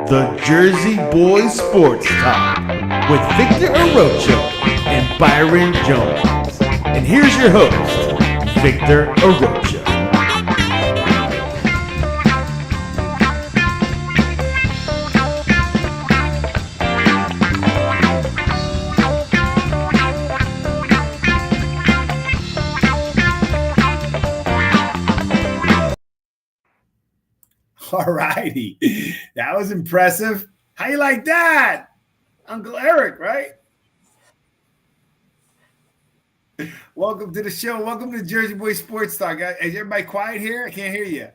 The Jersey Boys Sports Talk with Victor Arocho and Byron Jones. And here's your host, Victor Arocho. All righty. That was impressive. How you like that? Uncle Eric, right? Welcome to the show. Welcome to Jersey Boy Sports Talk. Is everybody quiet here? I can't hear you.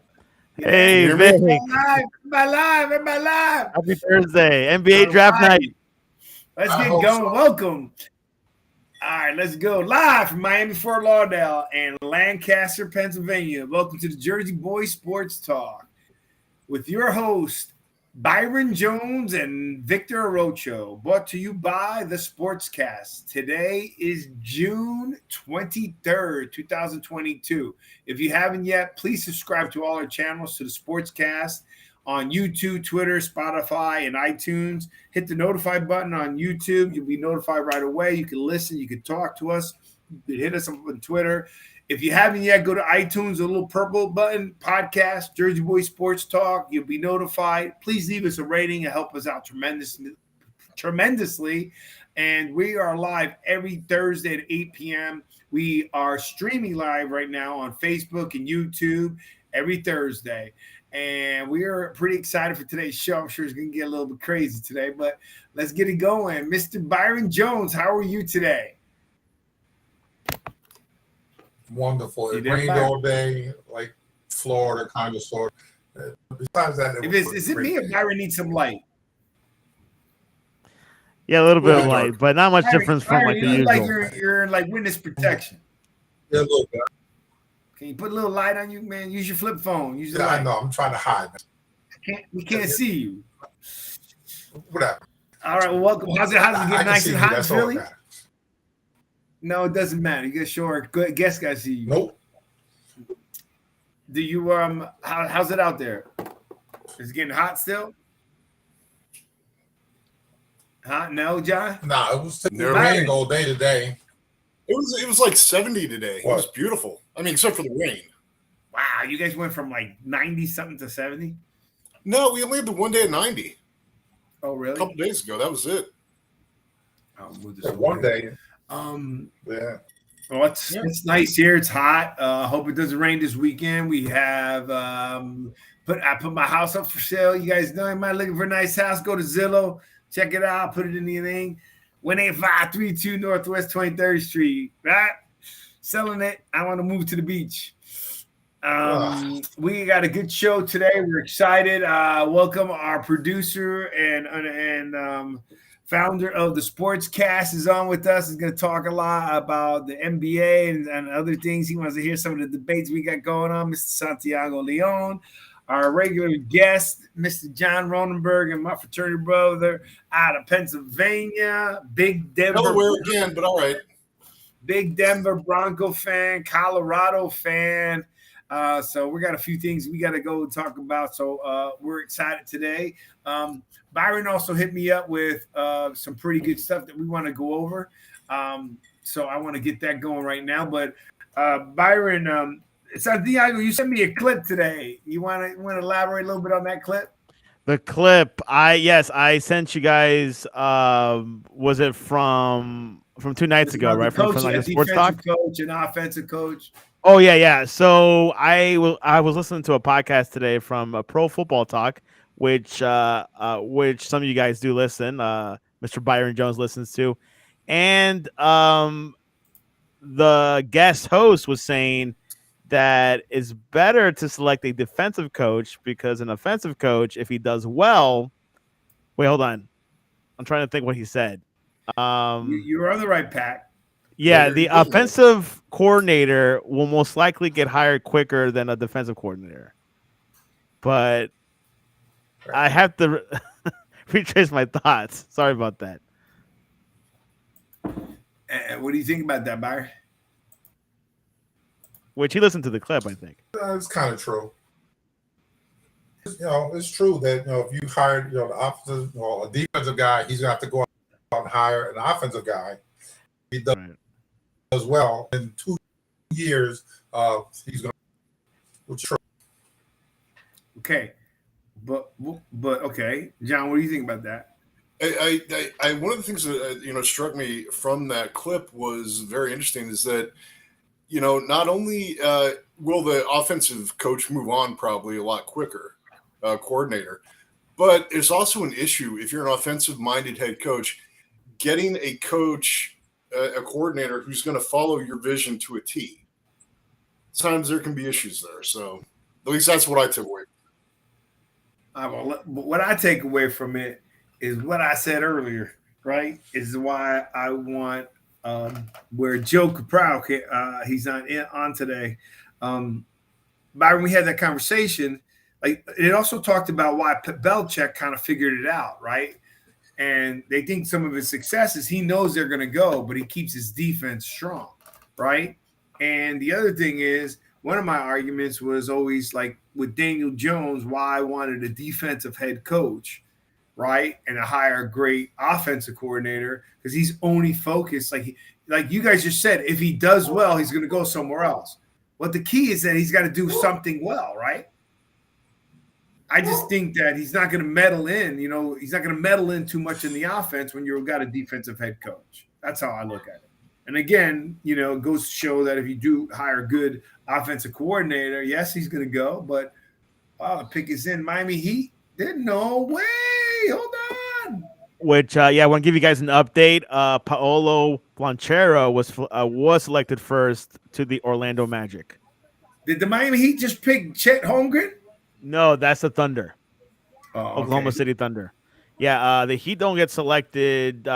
Hey, Vic. Everybody live. Happy Thursday. NBA draft night. Let's get going. So. Welcome. All right, let's go. Live from Miami, Fort Lauderdale, and Lancaster, Pennsylvania. Welcome to the Jersey Boy Sports Talk with your host, Byron Jones and Victor Arocho, brought to you by the Sportscast. Today is June 23rd, 2022. If you haven't yet, please subscribe to all our channels to the Sportscast on YouTube, Twitter, Spotify, and iTunes. Hit the notify button on YouTube. You'll be notified right away. You can listen. You can talk to us. You can hit us up on Twitter. If you haven't yet, go to iTunes, a little purple button, podcast, Jersey Boy Sports Talk. You'll be notified. Please leave us a rating and help us out tremendously. And we are live every Thursday at 8 p.m. We are streaming live right now on Facebook and YouTube every Thursday. And we are pretty excited for today's show. I'm sure it's going to get a little bit crazy today, but let's get it going. Mr. Byron Jones, how are you today? Wonderful. It rained all day, like Florida, kind of sort of. Besides that, is it me or Byron needs some light? Yeah, a little bit of light, but not much difference from like the usual. Like you're in like witness protection. Yeah, a little bit. Can you put a little light on you, man? Use your flip phone. Use the light. I know. I'm trying to hide. We can't see you. Whatever. All right. Well, welcome. How's it get nice and hot in Philly? No, it doesn't matter. You get short. Good guest guys see you. Nope. Do you how's it out there? Is it getting hot still? Hot? No, John? Nah, it was raining all day today. It was like 70 today. What? It was beautiful. I mean, except for the rain. Wow, you guys went from like 90 something to 70? No, we only had the one day at 90. Oh, really? A couple days ago. That was it. One day. Yeah. Well, it's nice here. It's hot. Hope it doesn't rain this weekend. We have I put my house up for sale. You guys know, you might looking for a nice house. Go to Zillow, check it out, put it in the thing. 18532 Northwest 23rd Street. Right? Selling it. I want to move to the beach. We got a good show today. We're excited. Welcome our producer and founder of the Sportscast is on with us. He's going to talk a lot about the NBA and other things. He wants to hear some of the debates we got going on. Mr. Santiago Leon, our regular guest, Mr. John Ronenberg, and my fraternity brother out of Pennsylvania. Big Denver. Delaware again, but all right. Big Denver Bronco fan, Colorado fan. So we got a few things we got to go and talk about. So we're excited today. Byron also hit me up with some pretty good stuff that we want to go over. So I want to get that going right now. But Byron, Santiago, you sent me a clip today. You want to elaborate a little bit on that clip? The clip, I sent you guys. Was it from 2 nights ago, right? From like the sports talk coach and offensive coach. Oh yeah. So I was listening to a podcast today from Pro Football Talk, which some of you guys do listen. Mr. Byron Jones listens to, and the guest host was saying that it's better to select a defensive coach because an offensive coach, if he does well, wait, hold on, I'm trying to think what he said. You're on the right path. Yeah, the offensive coordinator will most likely get hired quicker than a defensive coordinator. But I have to retrace my thoughts. Sorry about that. What do you think about that, Byron? Which he listened to the clip, I think. It's kind of true. it's true that if you hired the offensive or a defensive guy, he's gonna have to go out and hire an offensive guy. He does as well. In 2 years, he's gonna. Which is true. Okay, but okay, John, what do you think about that? I one of the things that struck me from that clip was very interesting is that not only will the offensive coach move on probably a lot quicker, coordinator, but it's also an issue if you're an offensive-minded head coach, getting a coach, a coordinator who's going to follow your vision to a T. Sometimes there can be issues there, so at least that's what I took away. What I take away from it is what I said earlier, right? Is why I want where Joe Caprell, he's not on today. Byron, we had that conversation. Like it also talked about why Belichick kind of figured it out, right? And they think some of his successes, he knows they're going to go, but he keeps his defense strong, right? And the other thing is, one of my arguments was always like with Daniel Jones, why I wanted a defensive head coach, right? And to hire a great offensive coordinator because he's only focused, like you guys just said, if he does well, he's going to go somewhere else. Well, the key is that he's got to do something well, right? I just think that he's not going to meddle in, he's not going to meddle in too much in the offense when you've got a defensive head coach. That's how I look at it. And again, it goes to show that if you do hire a good offensive coordinator, yes, he's going to go. But the pick is in Miami Heat. There's no way. Hold on. Which, I want to give you guys an update. Paolo Blanchero was selected first to the Orlando Magic. Did the Miami Heat just pick Chet Holmgren? No, that's the Thunder. Okay. Oklahoma City Thunder. Yeah, the Heat don't get selected.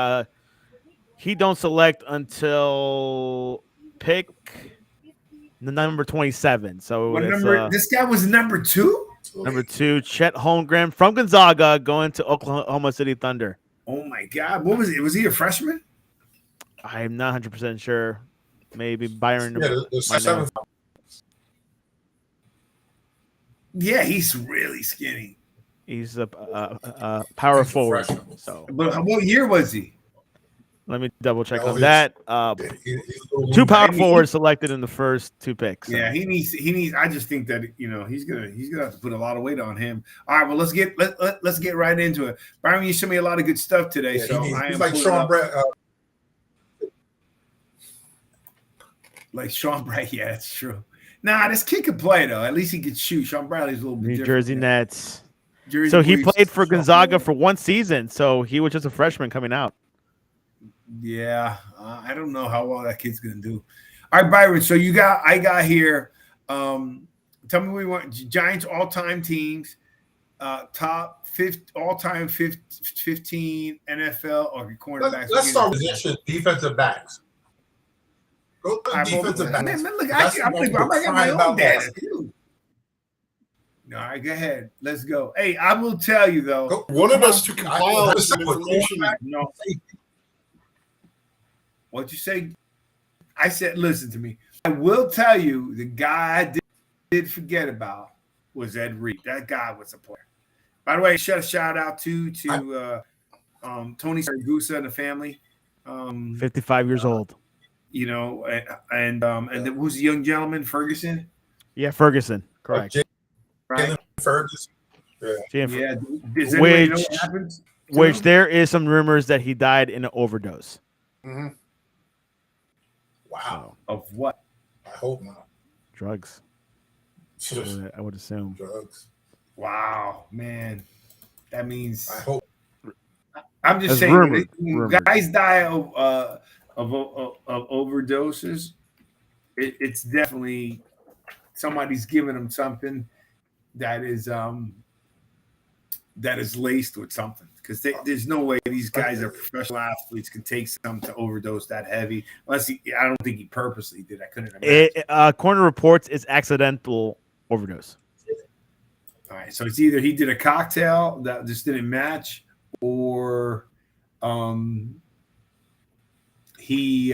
He don't select until pick number 27. So this guy was number 2? Number 2, Chet Holmgren from Gonzaga going to Oklahoma City Thunder. Oh my God. What was it? Was he a freshman? I'm not 100% sure. Maybe Byron. Yeah, he's really skinny. He's a power forward. So, but what year was he? Let me double check on that. 2 power forwards selected in the first 2 picks. So. Yeah, he needs. I just think that he's gonna have to put a lot of weight on him. All right, well let's get right into it. Byron, you showed me a lot of good stuff today. Yeah, so he's like Sean Brett. Like Sean Brett, yeah, that's true. Nah, this kid can play though. At least he could shoot. Sean Bradley's a little bit New Jersey Nets. Jersey so he played for Gonzaga for 1 season. So he was just a freshman coming out. Yeah, I don't know how well that kid's gonna do. All right, Byron. So I got here. Tell me what we want. Giants all-time teams, top 50, all-time 15 NFL or cornerbacks. Let's start with defensive backs. Go to defensive backs. Man, look, I got my own data too. All right, go ahead. Let's go. Hey, I will tell you though. Wanted us to compile some information. No. What you say? I said, listen to me. I will tell you the guy I did forget about was Ed Reed. That guy was a player. By the way, shout out to Tony Siragusa and the family. 55 years old. And who's the young gentleman? Ferguson? Yeah, Ferguson. Correct. Right. Ferguson. Yeah. Does anybody know what happens? Which there is some rumors that he died in an overdose. Mm-hmm. Wow. Of what? I hope not. Drugs. I would assume. Drugs. Wow, man. That means I hope. I'm just saying rumored. Guys die of overdoses. It's definitely somebody's giving them something that is laced with something. Because there's no way these guys are professional athletes can take something to overdose that heavy. Unless I don't think he purposely did. I couldn't imagine. Corner reports it's accidental overdose. All right, so it's either he did a cocktail that just didn't match, or he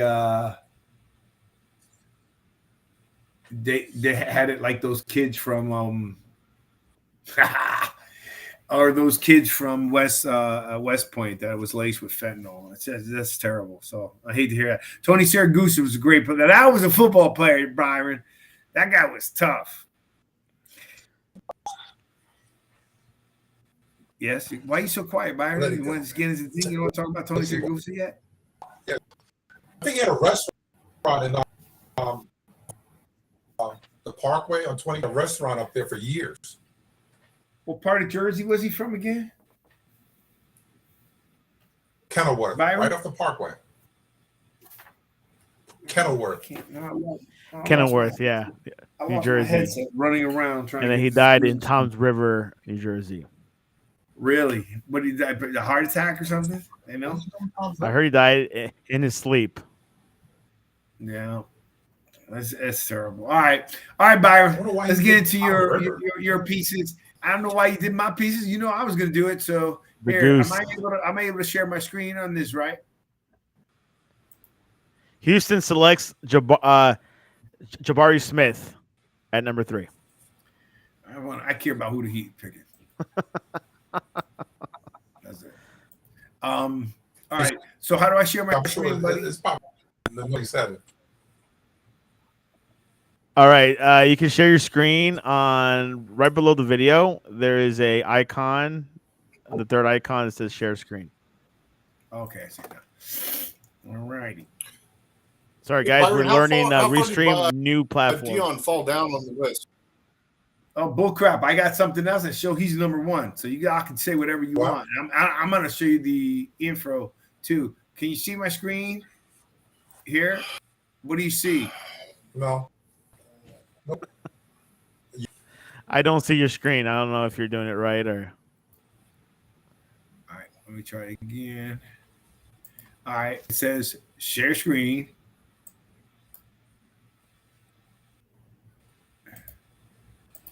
they had it like those kids from Or those kids from West Point that was laced with fentanyl. That's terrible. So I hate to hear that. Tony Siragusa was a great player. That was a football player, Byron. That guy was tough. Yes. Why are you so quiet, Byron? You want to get into the thing? You don't want to talk about Tony Siragusa yet? Yeah. I think he had a restaurant in the Parkway on 20, a restaurant up there for years. What part of Jersey was he from again? Kenilworth, Byron? right off the Parkway. Kenilworth. Kenilworth, yeah, New Jersey. Running around trying. And then he died in Toms River, New Jersey. Really? What did he die? A heart attack or something? You know? I heard he died in his sleep. Yeah. That's terrible. All right, Byron. Let's get into your pieces. I don't know why you did my pieces. You know I was going to do it. So here, am I able to share my screen on this, right? Houston selects Jabari Smith at number 3. I care about who the Heat picking. That's it. All right. So how do I share my screen, buddy? It's probably 27. All right, you can share your screen on right below the video. There is a icon, the third icon that says share screen. Okay, I see that. All righty. Sorry, guys, we're learning Restream new platform. Dion fall down on the list. Oh, bull crap! I got something else that show he's number 1. So you guys can say whatever you want. I'm gonna show you the info too. Can you see my screen here? What do you see? No. I don't see your screen. I don't know if you're doing it right or. All right, let me try it again. All right, it says share screen.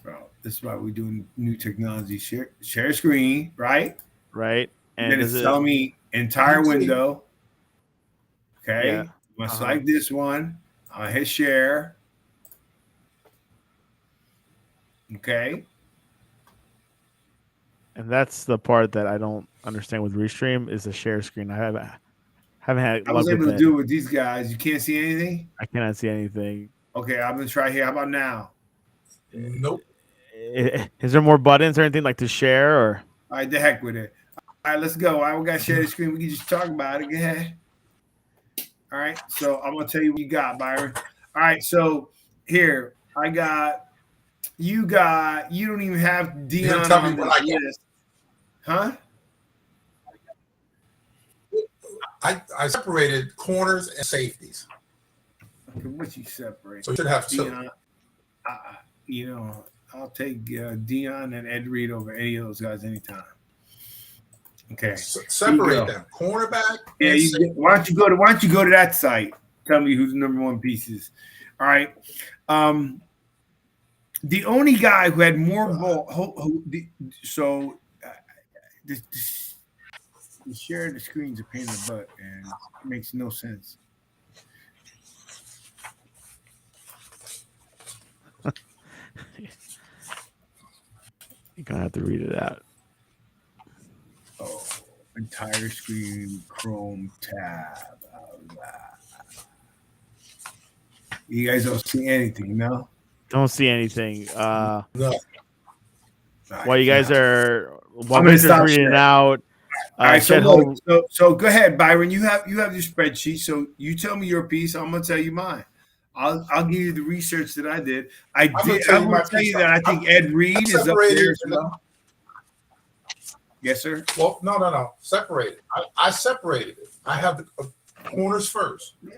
Bro, this is why we're doing new technology. Share screen, right? Right. And then it's telling me entire window. Okay. Yeah. I'm going to select this one. I'll hit share. Okay. And that's the part that I don't understand with Restream is the share screen. I haven't had. I was able to do it with these guys. You can't see anything? I cannot see anything. Okay, I'm going to try here. How about now? Nope. Is there more buttons or anything like to share or? All right, the heck with it. All right, let's go. All right, we got to share the screen. We can just talk about it. Go ahead. All right, so I'm going to tell you what you got, Byron. All right, so here, I got. You don't even have Dion on the list. Huh? I separated corners and safeties. Okay, what you separate? So you should have Dion, I'll take Dion and Ed Reed over any of those guys anytime. Okay. Separate them. Cornerback. Yeah, why don't you go to that site? Tell me who's the number 1 pieces. All right. The only guy who had more ball, so the sharing the screen's a pain in the butt, and it makes no sense. You're gonna have to read it out. Oh, entire screen, Chrome tab. You guys don't see anything, no? Don't see anything. No. While you guys are reading it out. All right, so go ahead, Byron. You have your spreadsheet. So you tell me your piece. I'm gonna tell you mine. I'll give you the research that I did. I will tell you that I think Ed Reed is up there as well. Yes, sir. Well, no. Separated. I separated it. I have the corners first. Right,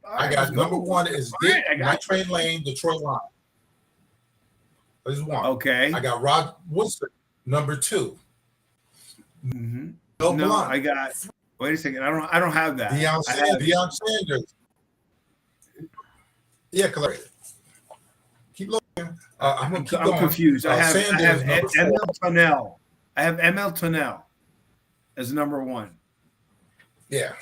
I got number 1 is Dick, Night Train Lane, Detroit Line. This is 1. Okay. I got Rod Woodson, number 2. Mm-hmm. No, I got. Wait a second. I don't have that. Deion Sanders. Yeah, correct. Keep looking. I'm confused. I have ML Tunnell. I have ML Tunnell as number 1. Yeah.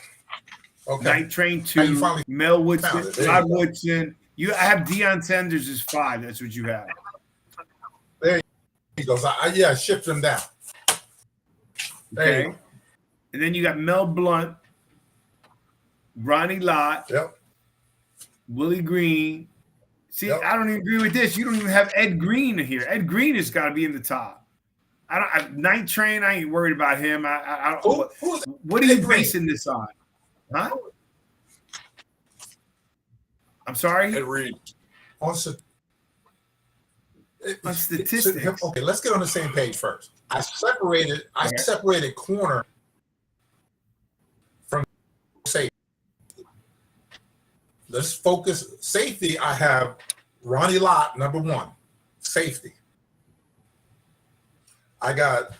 Okay. Night Train 2. Mel Woodson. Rod Woodson. I have Deion Sanders as 5. That's what you have. There he goes. I shift him down. Okay. And then you got Mel Blount, Ronnie Lott, Willie Green. See, I don't even agree with this. You don't even have Ed Green here. Ed Green has got to be in the top. Night Train, I ain't worried about him. I don't. What are you basing this on? Huh? I'm sorry? Ed Reed. On statistics. Okay, let's get on the same page first. I separated corner from safety. Let's focus safety. I have Ronnie Lott, number 1, safety. I got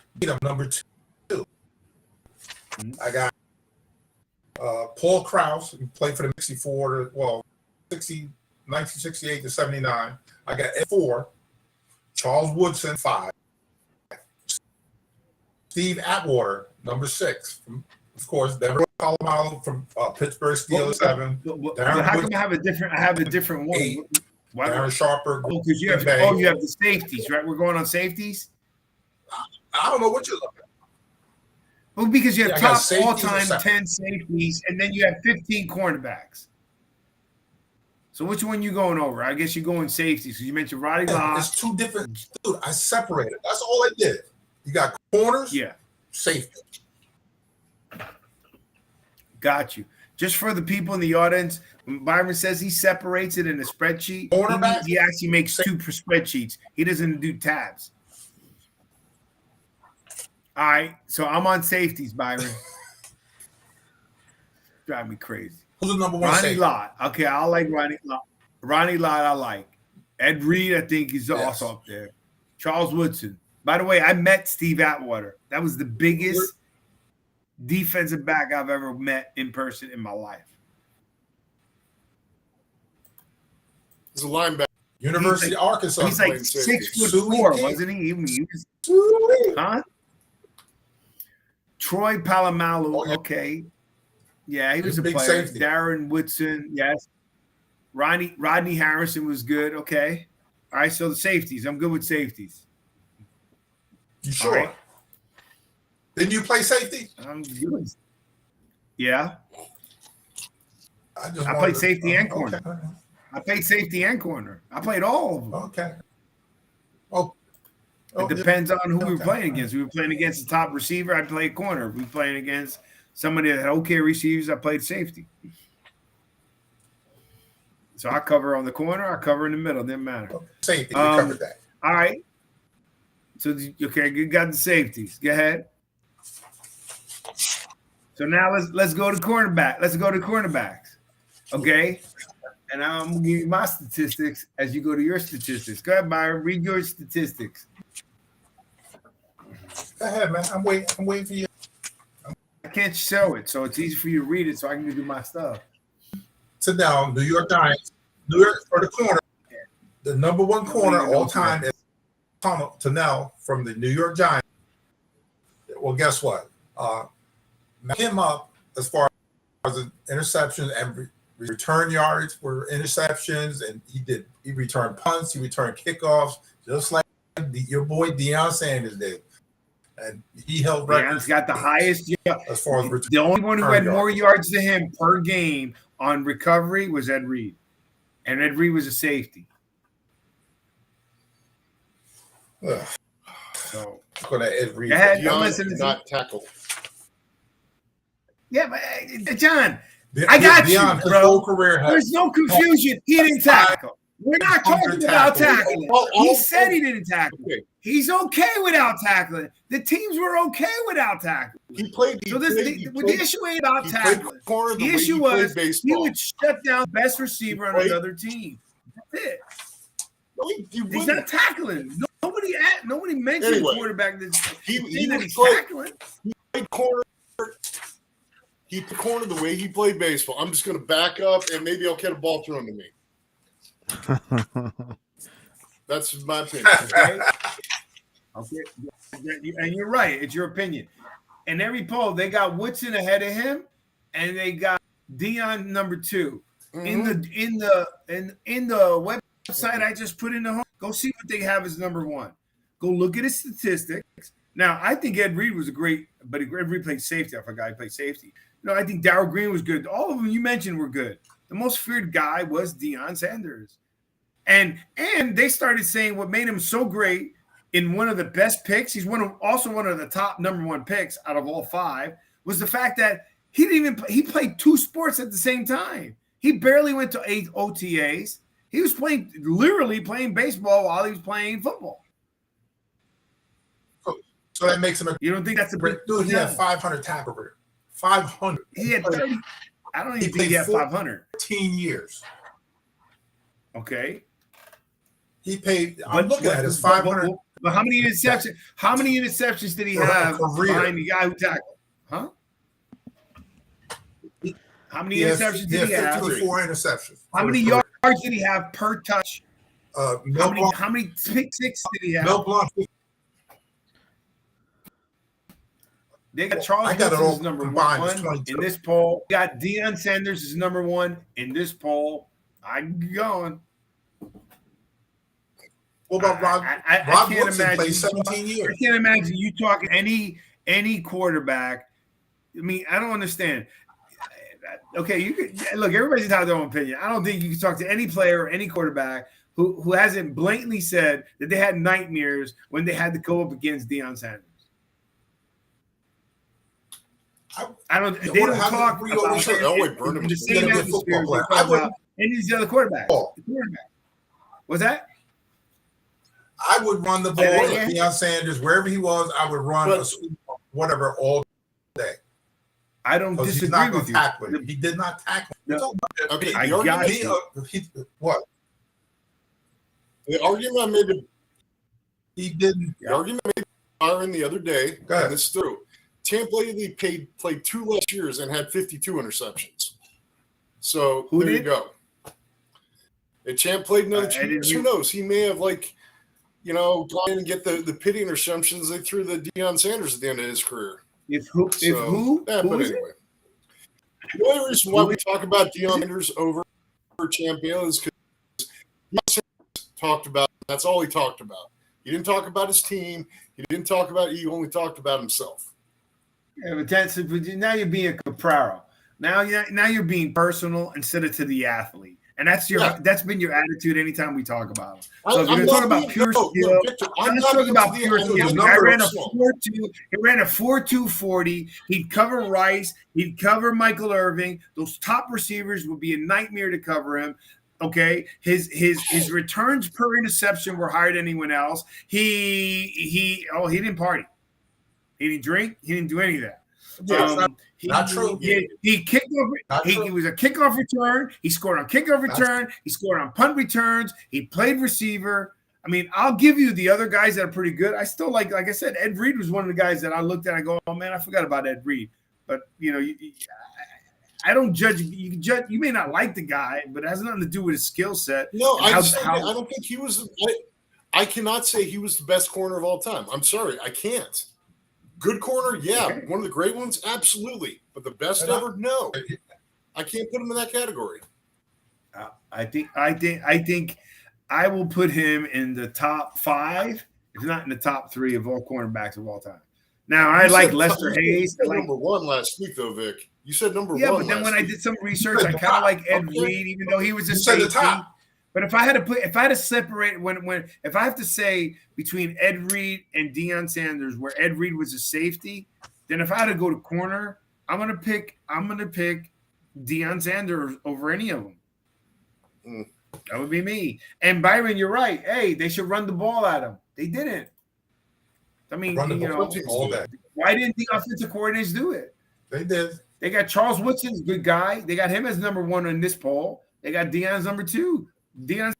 number 2. I got Paul Krause, who played for the 1968 to 79. I got Ed 4, Charles Woodson 5, Steve Atwater number 6, of course, Denver Colorado from Pittsburgh Steelers 7. How come I have a different one? 8. Darren Sharper. Because you have the safeties, right? We're going on safeties. I don't know what you're looking at. Well, because you have top all-time 10 safeties, and then you have 15 cornerbacks. So which one you going over? I guess you're going safety. So you mentioned Ronnie Lott. It's 2 different. Dude, I separated. That's all I did. You got corners, safety. Got you. Just for the people in the audience, when Byron says he separates it in a spreadsheet, he actually makes 2 spreadsheets. He doesn't do tabs. All right, so I'm on safeties, Byron. Drive me crazy. Who's the number 1 Ronnie safety? Lott. Okay, I like Ronnie Lott. Ronnie Lott, I like. Ed Reed, I think is also up there. Charles Woodson. By the way, I met Steve Atwater. That was the biggest defensive back I've ever met in person in my life. He's a linebacker. University of Arkansas. He's like 6'4", wasn't he? Huh? Troy Polamalu, okay. Yeah, he was a player. Safety. Darren Woodson, yes. Rodney Harrison was good, okay. All right, so the safeties. I'm good with safeties. You sure? Right. Didn't you play safety? I'm good. Yeah. I played safety and corner. Okay. I played safety and corner. I played all of them. Okay. It depends on who we were playing against. We were playing against the top receiver, I played corner. If we were playing against somebody that had okay receivers, I played safety. So I cover on the corner, I cover in the middle. Didn't matter. Safety, you covered that. All right. So, okay, you got the safeties. Go ahead. So now let's go to cornerback. Let's go to cornerbacks. Okay. And I'm going to give you my statistics as you go to your statistics. Go ahead, Byron. Read your statistics. Go ahead, man. I'm waiting for you. I can't show it, so it's easy for you to read it so I can do my stuff. Sit down. New York Giants. New York for the corner. The number 1 corner all time is Tunnell from the New York Giants. Well, guess what? Him up as far as an interception and return yards were interceptions, and he returned punts, he returned kickoffs, just like your boy Deion Sanders did. And he held records. Deion's got the highest. As far as the only one who had more yards than him per game on recovery was Ed Reed, and Ed Reed was a safety. So going to Ed Reed. Deion not tackle. Yeah, but John, I got Deion, you, bro. Career There's no confusion. He didn't tackle. We're not talking about tackling. He said he didn't tackle. Okay. He's okay without tackling. The teams were okay without tackling. He played. The issue ain't about tackling. The issue was he would shut down the best receiver on another team. That's it. He's not tackling. Nobody mentioned the quarterback that he's tackling. He played corner. He played corner the way he played baseball. I'm just going to back up, and maybe I'll get a ball thrown to me. That's my opinion. Okay? And you're right. It's your opinion. In every poll, they got Woodson ahead of him, and they got Deion number 2. Mm-hmm. In the website I just put in the home. Go see what they have as number 1. Go look at his statistics. Now, I think Ed Reed was a great, but Ed Reed played safety. I forgot he played safety. I think Darryl Green was good. All of them you mentioned were good. The most feared guy was Deion Sanders. And they started saying what made him so great in one of the best picks, he's also one of the top number 1 picks out of all 5, was the fact that he played 2 sports at the same time. He barely went to 8 OTAs. He was literally playing baseball while he was playing football. So that makes him You don't think that's a big dude? He had 500 tackle rate. 500. He had 30. I don't even think he had 500. 14 years. Okay. He paid. I'm looking at his 500. But how many interceptions? How many interceptions did he have behind the guy who tackled? Huh? How many interceptions did he have? 54 interceptions. How many yards did he have per touch? How many pick six did he have? Mel Blanc. They got Charles Woodson as number 1 in this poll. They got Deion Sanders as number 1 in this poll. I'm going. What about Rob? I can't Woodson imagine. played 17 years. I can't imagine you talking any quarterback. I mean, I don't understand. Okay, you could look. Everybody's entitled to their own opinion. I don't think you can talk to any player or any quarterback who hasn't blatantly said that they had nightmares when they had to go up against Deion Sanders. I don't. They don't talk about the same atmosphere they talk about any of these other quarterbacks. What's that? I would run the ball with Deion Sanders wherever he was. I would run whatever all day. I don't disagree with you. He did not tackle. No. Okay, I got what? The argument I made. He didn't. The argument I made Byron the other day, and it's through. Tampa Lately played 2 less years and had 52 interceptions. So there you go. And Champ played another 2 years. Who knows? He may have gone in and get the pity interceptions they threw the Deion Sanders at the end of his career. But anyway, the only reason why we talk about Deion Sanders over Champ Bailey is because Deion Sanders talked about. That's all he talked about. He didn't talk about his team. He didn't talk about. He only talked about himself. Yeah, but now you're being a Capraro. Now you're being personal instead of to the athlete, and that's been your attitude anytime we talk about him. So if you're talking about pure skill, I'm talking about pure skill. The guy ran a 4.2. He ran a 4.2 40. He'd cover Rice. He'd cover Michael Irving. Those top receivers would be a nightmare to cover him. Okay, his returns per interception were higher than anyone else. He didn't party. He didn't drink. He didn't do any of that. Not true. He kicked off. He was a kickoff return. He scored on kickoff return. He scored on punt returns. He played receiver. I mean, I'll give you the other guys that are pretty good. I still like I said, Ed Reed was one of the guys that I looked at. I go, oh man, I forgot about Ed Reed. But I don't judge. You may not like the guy, but it has nothing to do with his skill set. No, I don't think he was. I cannot say he was the best corner of all time. I'm sorry, I can't. Good corner, yeah. Okay. One of the great ones, absolutely. But the best ever, no. I can't put him in that category. I think I will put him in the top 5, if not in the top 3 of all cornerbacks of all time. Now, I like Lester Hayes. You said number 1 last week, though, Vic. You said number 1. Yeah, but then when I did some research, I kind of like Ed Reed, even though he was a safety. But if I had to separate if I have to say between Ed Reed and Deion Sanders, where Ed Reed was a safety, then if I had to go to corner, I'm gonna pick Deion Sanders over any of them. That would be me. And Byron, you're right. Hey, they should run the ball at him. They didn't. I mean, why didn't the offensive coordinators do it? They did. They got Charles Woodson's a good guy. They got him as number 1 in this poll. They got Deion's number 2. Deion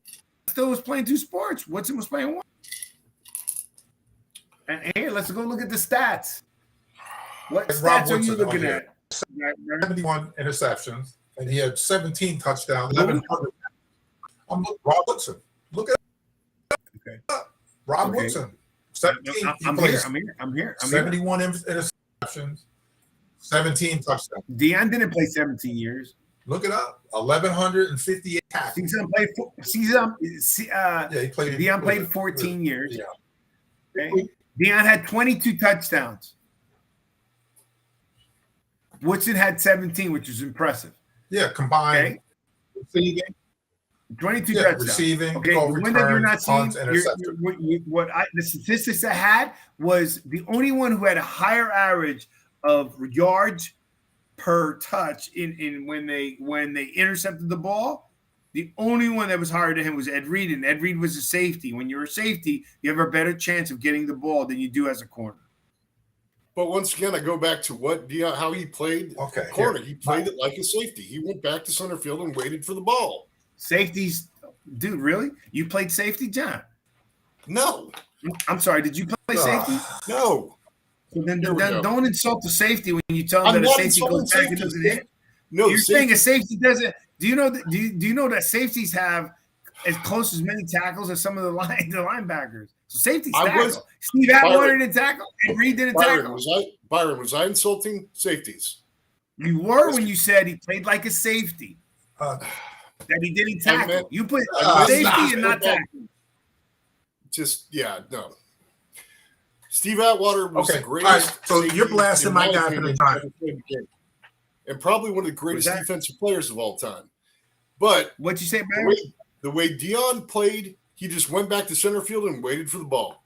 still was playing 2 sports. Woodson was playing 1. And here, let's go look at the stats. What stats are you looking at? 71 interceptions, and he had 17 touchdowns. 1,100. Rob Woodson. Look at that. Okay. Rob Woodson. 17. I'm here. 71 interceptions, 17 touchdowns. Deion didn't play 17 years. Look it up. 1,158 tackles. Deion played 14 years. Yeah. Okay. Deion had 22 touchdowns. Woodson had 17, which is impressive. Yeah, combined receiving. 22 touchdowns. Receiving, okay, the one that you're not seeing, the statistics I had was the only one who had a higher average of yards per touch in when they intercepted the ball. The only one that was higher than him was Ed Reed, and Ed Reed was a safety. When you're a safety, you have a better chance of getting the ball than you do as a corner. But once again, I go back to how he played corner. He played it like a safety. He went back to center field and waited for the ball. Safeties, dude, really? You played safety, John? No. I'm sorry, did you play safety? No. So then don't insult the safety when you tell them that a safety goes back and doesn't hit. No, you're saying a safety doesn't. Do you know that safeties have as close as many tackles as some of the linebackers? So safeties tackle. Steve Atwater didn't tackle, and Reed didn't tackle. Byron, was I insulting safeties? You were when you said he played like a safety. That he didn't tackle. You put safety and not tackle. No. Steve Atwater was the greatest. Right, so you're blasting my guy for the time. And probably one of the greatest defensive players of all time. But what'd you say, man? The way Deion played, he just went back to center field and waited for the ball.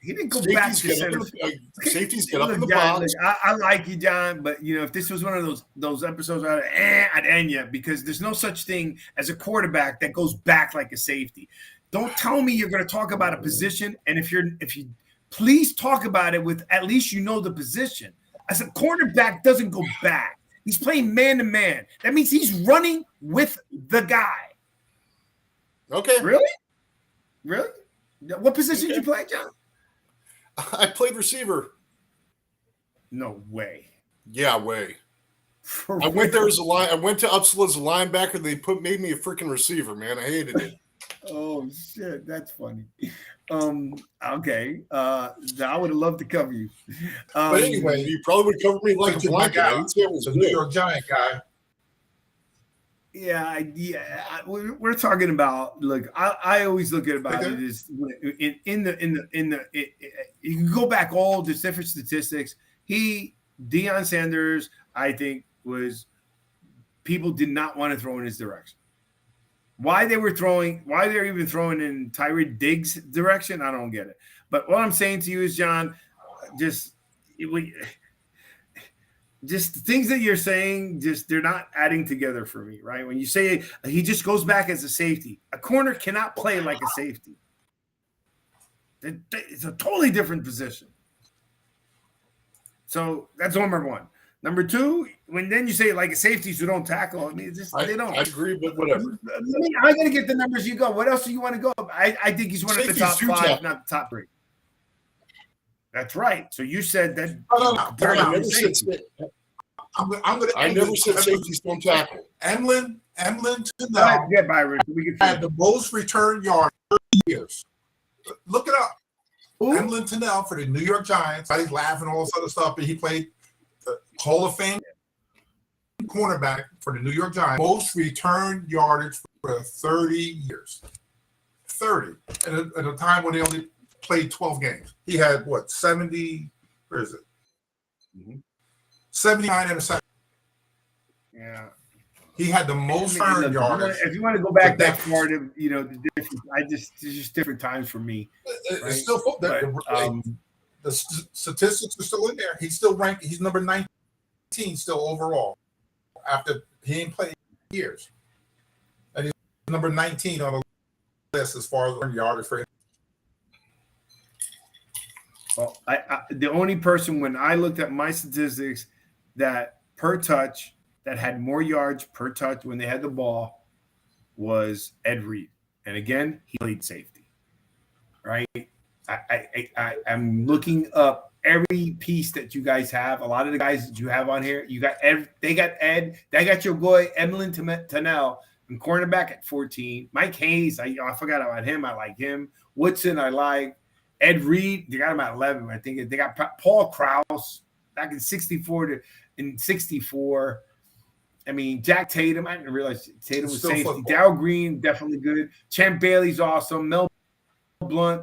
He didn't go back to center field. Safeties get up in the box. I like you, John, but if this was one of those episodes, I'd end you, because there's no such thing as a quarterback that goes back like a safety. Don't tell me you're going to talk about a position, and if you please talk about it with at least the position. As a cornerback doesn't go back. He's playing man to man. That means he's running with the guy. Okay. Really? What position did you play, John? I played receiver. No way. Yeah, way. I went there as I went to Upsala as a linebacker. They made me a freaking receiver, man. I hated it. Oh shit, that's funny. Okay. I would have loved to cover you. But anyway, you probably would cover me like a blanket. It's a New York Giant guy. Yeah. We're talking about. Look, I always look at it as you can go back all the different statistics. Deion Sanders, I think, people did not want to throw in his direction. Why they're even throwing in Tyree Diggs' direction, I don't get it. But what I'm saying to you is, John, just the things that you're saying, they're not adding together for me, right? When you say he just goes back as a safety, a corner cannot play like a safety. It's a totally different position. So that's number one. Number two, then you say like safeties who don't tackle, I mean, they don't. I agree, but whatever. I'm going to get the numbers you go. What else do you want to go? I think he's one of the top five, not the top three. That's right. So you said that. I never said safeties don't tackle. Emlyn Tunnell had the most return yards in 30 years. Look it up. Emlyn Tunnell for the New York Giants. He's laughing all this other stuff, but he played the Hall of Fame cornerback for the New York Giants. Most return yardage for 30 years. 30. At a time when they only played 12 games. He had 70, where is it? 79 interceptions. Yeah. He had the most return yardage. If you want to go back that far to, the difference, it's just different times for me. It's still football. The statistics are still in there. He's still ranked. He's number 19 still overall after he ain't played years. And he's number 19 on the list as far as yardage for him. Well, the only person when I looked at my statistics that per touch that had more yards per touch when they had the ball was Ed Reed. And again, he played safety. Right? I'm looking up every piece that you guys have. A lot of the guys that you have on here, they got Ed, they got your boy Emlyn Tunnell, and cornerback at 14. Mike Hayes, I forgot about him. I like him. Woodson, I like. Ed Reed, they got him at 11. I think they got Paul Krause back in 64. I mean, Jack Tatum, I didn't realize Tatum was safety. Darryl Green, definitely good. Champ Bailey's awesome. Mel Blunt,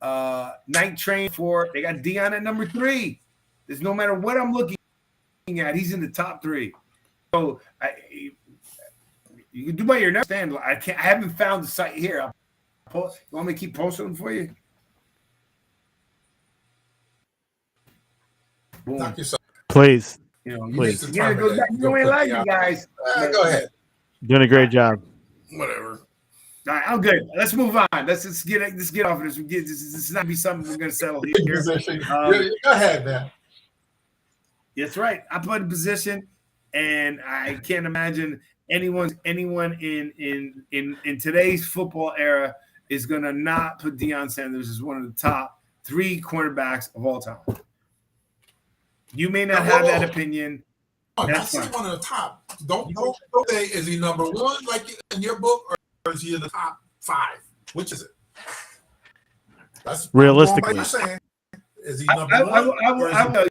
Night Train 4. They got Deion at number 3. There's no matter what I'm looking at, he's in the top 3. So you can do by your understand. I haven't found the site here. You want me to keep posting them for you? Boom. Please. Please. Again, it goes back. You ain't like you guys. Go ahead. Doing a great job. Whatever. All right, I'm good. Let's move on. Let's get off of this. This is not be something we're gonna settle here. Go ahead, man. That's right. I put in position, and I can't imagine anyone in today's football era is gonna not put Deion Sanders as one of the top 3 cornerbacks of all time. You may not have that opinion. That's one of the top. Don't say is he number 1 like in your book, or is he in the top 5? Which is it? That's realistically. You're saying. Is he number 1?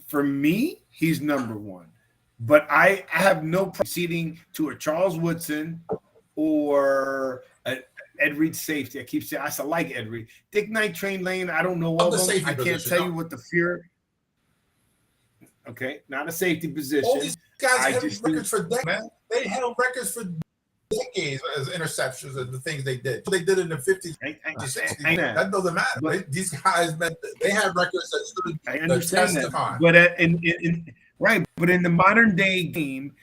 For me, he's number 1. But I have no proceeding to a Charles Woodson or Ed Reed safety. I keep saying I like Ed Reed. Dick Night Train Lane, I don't know of them. I can't tell you what the fear. Okay, not a safety position. All these guys have records for decades, man. They held records for decades as interceptions and the things they did. They did it in the 50s, 60s. That doesn't matter. But these guys, man, they have records that stood the test of time. But but in the modern day game,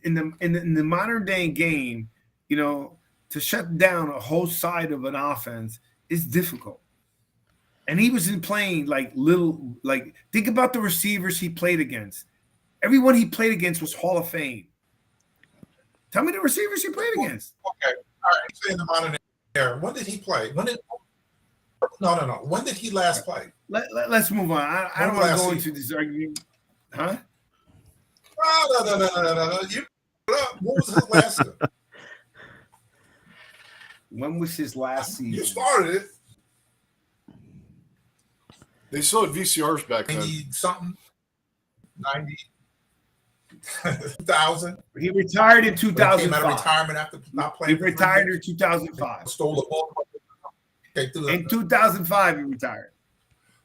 in the modern day game, to shut down a whole side of an offense is difficult. And he was playing think about the receivers he played against. Everyone he played against was Hall of Fame. Tell me the receivers he played against. Okay. All right. Say in the modern era. When did he play? No. When did he last play? Let's move on. I don't want to go into this argument. Huh? No. What was his last season? When was his last season? You started it. They still had VCRs back then. 90-something. 2000. He retired in 2005. He came out of retirement after not playing. He retired in 2005. Stole the ball. Okay, in 2005, he retired.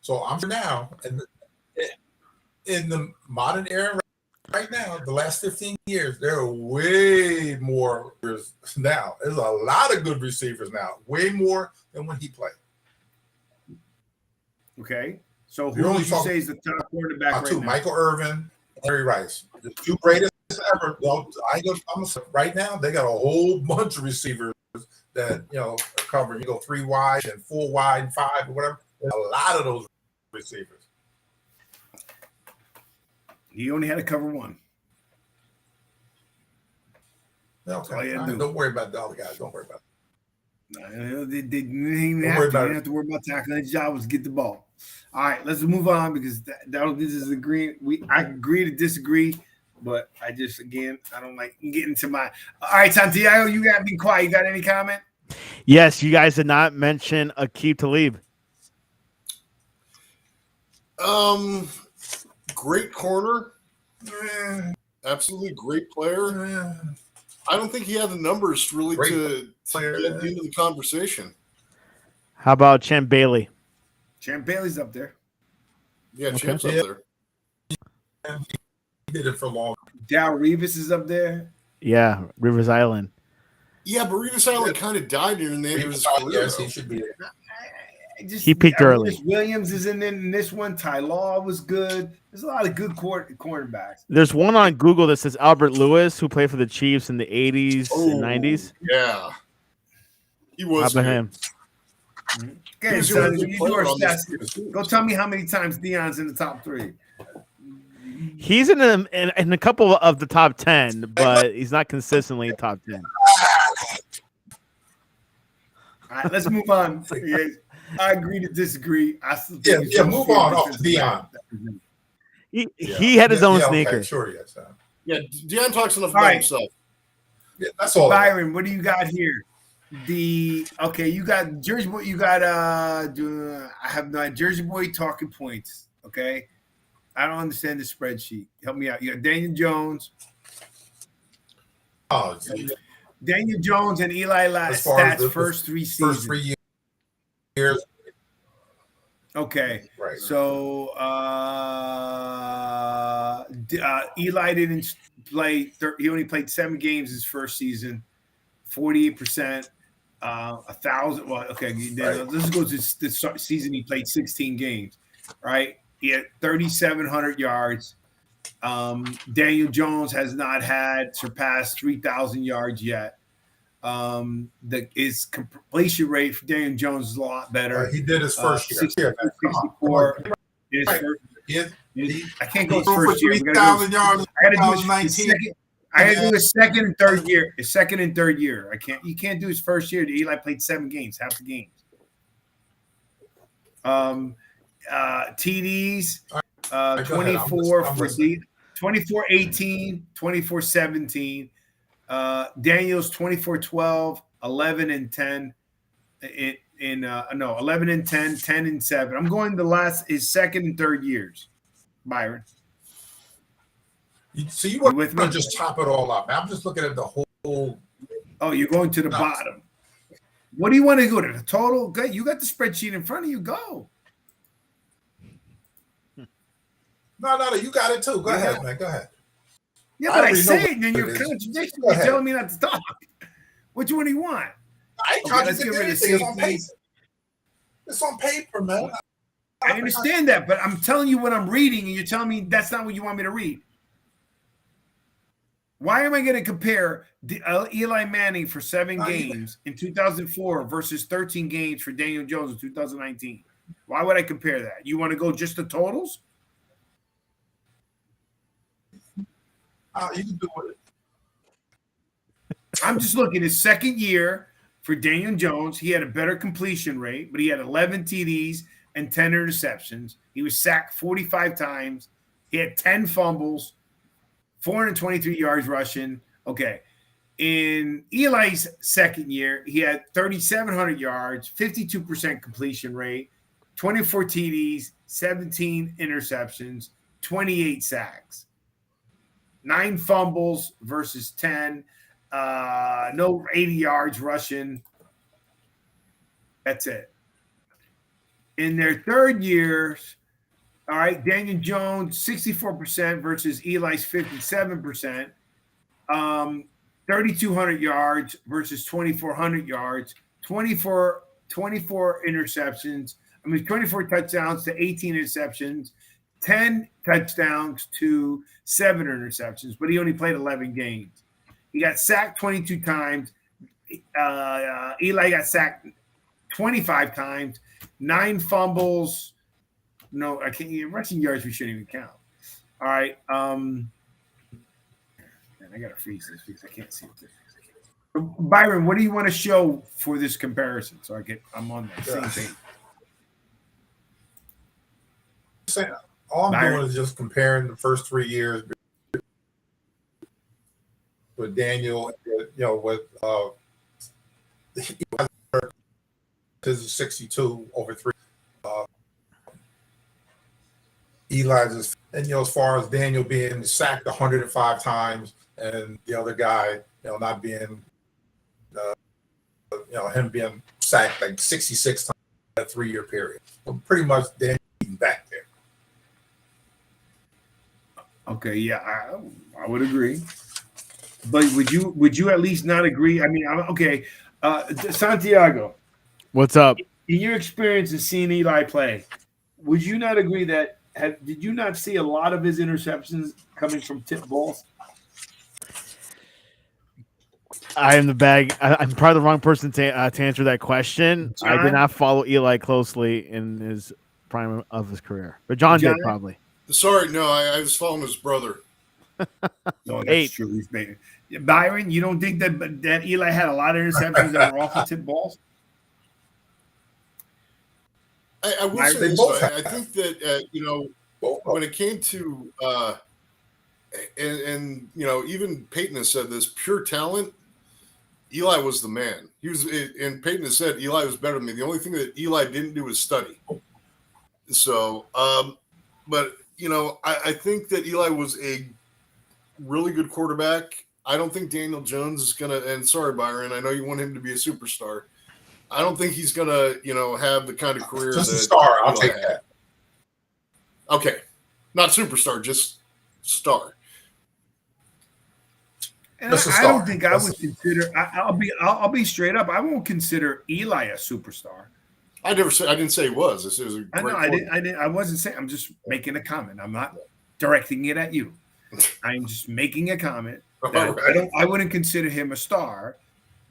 So I'm now in the modern era right now, the last 15 years, there are way more now. There's a lot of good receivers now, way more than when he played. Okay, so who would you say is the top quarterback right now? Michael Irvin and Jerry Rice, the 2 greatest ever. Right now, they got a whole bunch of receivers that are covering. You go 3 wide and 4 wide and 5 or whatever. There's a lot of those receivers. He only had to cover 1. Okay. Don't worry about the other guys. Don't worry about it. They didn't have to worry about tackling. His job was to get the ball. All right, let's move on because this is agreeing. I agree to disagree, but I don't like getting to my. All right, Santiago, you got to be quiet. You got any comment? Yes, you guys did not mention Aqib Talib. Great corner. Absolutely great player. I don't think he had the numbers really to get into the conversation. How about Champ Bailey? Champ Bailey's up there. Yeah, Champ's up there. He did it for long. Dow Revis is up there. Yeah, Rivers Island. Yeah, but Rivers Island kind of died during the end of his career. Yes, he should be there. He peaked early. Williams is in this one. Ty Law was good. There's a lot of good cornerbacks. There's one on Google that says Albert Lewis, who played for the Chiefs in the 80s and 90s. Yeah. He was. How about him? Okay, so go tell me how many times Deion's in the top 3. He's in a couple of the top 10, but he's not consistently top 10. All right, let's move on. I agree to disagree. I still think move on off to Deion. He had his own sneaker. Okay, sure, yes. Yeah, Deion talks enough about himself. Yeah, that's all. Byron, what do you got here? You got Jersey Boy. You got I have no Jersey Boy talking points. Okay, I don't understand the spreadsheet. Help me out. You got Daniel Jones. Oh, Daniel Jones and Eli as far as stats the first 3 seasons. first 3 years. Okay. Right. So Eli didn't play. He only played 7 games his first season. 48%. 1,000. Well, okay. Then let's go to this season. He played 16 games. Right. He had 3,700 yards. Daniel Jones has not surpassed 3,000 yards yet. His completion rate for Daniel Jones is a lot better. He did his first year. 64. I can't go his first year. 3,000 yards. I got to do his second and third year. His second and third year. You can't do his first year. Eli played 7 games, half the games. TDs, 24 for 24-18, 24-17. Daniels 24-12, 11 and 10 11 and 10, 10 and 7. I'm going his second and third years. Byron. So you want to just chop it all up. I'm just looking at the whole. Oh, you're going to the bottom. What do you want to go to? The total? Good. You got the spreadsheet in front of you. Go. No, you got it too. Go ahead, man. Go ahead. Yeah, but I say it, and then you're contradicting. You're telling me not to talk. Which one do you want? I ain't contradicting anything. It's on paper. It's on paper, man. I understand that, but I'm telling you what I'm reading, and you're telling me that's not what you want me to read. Why am I going to compare Eli Manning for 7 games in 2004 versus 13 games for Daniel Jones in 2019? Why would I compare that? You want to go just the totals? You can do it. I'm just looking at his second year for Daniel Jones. He had a better completion rate, but he had 11 TDs and 10 interceptions. He was sacked 45 times. He had 10 fumbles, 423 yards rushing. Okay. In Eli's second year, he had 3,700 yards, 52% completion rate, 24 TDs, 17 interceptions, 28 sacks. 9 fumbles versus 10. No 80 yards rushing. That's it. In their third years, all right, Daniel Jones, 64% versus Eli's 57%. 3,200 yards versus 2,400 yards. 24 interceptions. 24 touchdowns to 18 interceptions. 10 touchdowns to 7 interceptions, but he only played 11 games. He got sacked 22 times. Eli got sacked 25 times, 9 fumbles. No, I can't. Rushing yards we shouldn't even count. All right. Man, I got to freeze this because I can't see this. Byron, what do you want to show for this comparison so I'm on the same page? All I'm doing is just comparing the first 3 years with Daniel, with his 62 over 3. Eli's and as far as Daniel being sacked 105 times and the other guy, not being, him being sacked like 66 times in a 3-year period. So pretty much Daniel back there. Okay, yeah, I would agree. But would you at least not agree? Okay, Santiago. What's up? In your experience of seeing Eli play, would you not agree that did you not see a lot of his interceptions coming from tip balls? I am the bag. I'm probably the wrong person to answer that question. John? I did not follow Eli closely in his prime of his career, but John did probably. Sorry, no, I was following his brother. No, that's true. Byron, you don't think that Eli had a lot of interceptions that were off the tip balls? I will say this. I think that when it came to and even Peyton has said this, pure talent. Eli was the man. He was, and Peyton has said Eli was better than me. The only thing that Eli didn't do was study. So, but I think that Eli was a really good quarterback. I don't think Daniel Jones is gonna. And sorry, Byron, I know you want him to be a superstar. I don't think he's gonna, have the kind of career Just that a star. I'll Eli take had. that. Okay, not superstar, just star. And I don't think I would consider. I'll be straight up. I won't consider Eli a superstar. I didn't say he was. This is a great. I didn't. I wasn't saying. I'm just making a comment. I'm not directing it at you. I'm just making a comment. That I wouldn't consider him a star,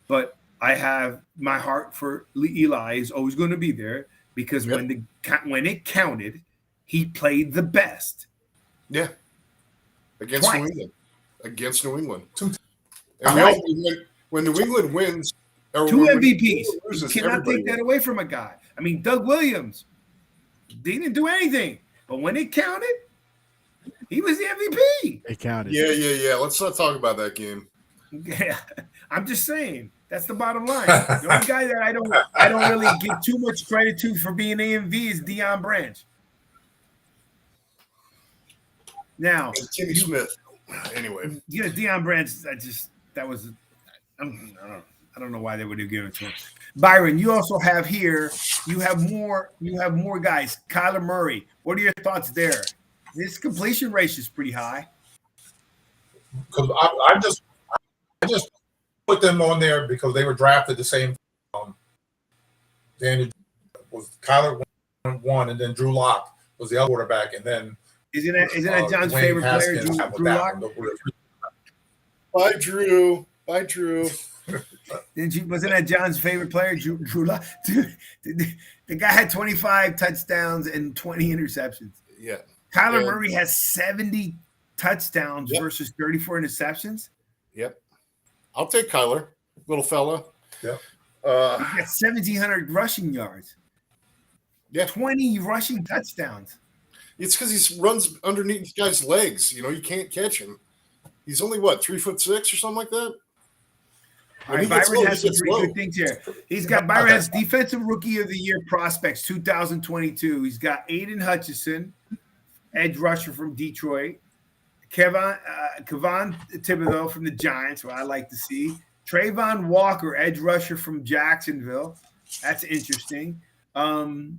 but I have my heart for Eli is always going to be there because when it counted, he played the best. Yeah, against New England. Against New England. And when New England wins, or 2 MVPs. Loses, you cannot take that away from a guy. I mean, Doug Williams, they didn't do anything, but when it counted, he was the MVP. It counted. Yeah. Let's not talk about that game. Yeah, I'm just saying that's the bottom line. The only guy that I don't really give too much credit to for being AMV is Deion Branch. Now, and Timmy Smith. Anyway, Deion Branch. I don't know why they would have given it to him. Byron, you also have here. You have more guys. Kyler Murray. What are your thoughts there? His completion rate is pretty high. Because I just put them on there because they were drafted the same. Daniel was Kyler one, and then Drew Lock was the other quarterback, and then isn't that John's Dwayne favorite player, Haskins Drew Lock? Bye, Drew. Wasn't that John's favorite player, Drew Lock? Dude, the guy had 25 touchdowns and 20 interceptions. Yeah. Kyler Murray has 70 touchdowns versus 34 interceptions. Yep. I'll take Kyler, little fella. Yep. He got 1,700 rushing yards. Yeah. 20 rushing touchdowns. It's because he runs underneath this guy's legs. You can't catch him. He's only, 3'6" or something like that? All right, Byron has some pretty good things here. Byron has Defensive Rookie of the Year prospects 2022. He's got Aiden Hutchinson, edge rusher from Detroit. Kevon Thibodeau from the Giants, who I like to see. Trayvon Walker, edge rusher from Jacksonville. That's interesting. Jermaine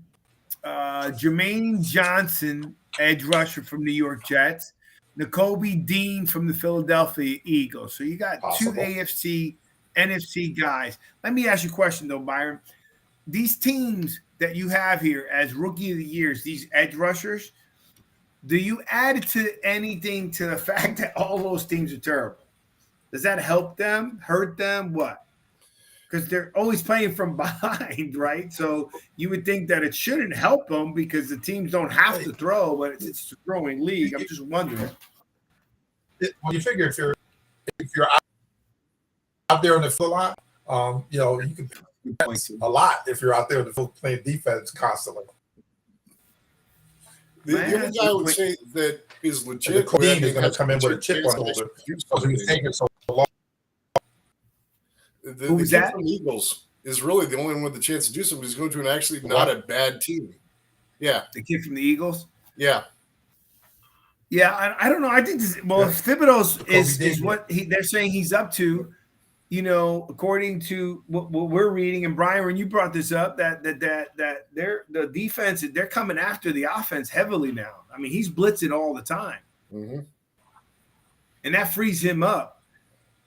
Johnson, edge rusher from New York Jets. Nakobe Dean from the Philadelphia Eagles. So you got two AFC, NFC guys. Let me ask you a question, though, Byron. These teams that you have here as Rookie of the Years, these edge rushers, do you add to anything to the fact that all those teams are terrible? Does that help them, hurt them, what? Because they're always playing from behind, right? So you would think that it shouldn't help them because the teams don't have to throw, but it's a throwing league. I'm just wondering. Well, you figure if you're out there in the field a lot, you can a lot if you're out there in the field playing defense constantly. The other guy I would say that is legit. The Queen is going to come in with a chip on it because he's taking so long. The kid from the Eagles is really the only one with the chance to do something. He's going to an actually not a bad team. Yeah. The kid from the Eagles? Yeah. Yeah, I don't know. I think if Thibodeau's is what they're saying he's up to, according to what we're reading, and Brian, when you brought this up, that the defense, they're coming after the offense heavily now. I mean, he's blitzing all the time. Mm-hmm. And that frees him up.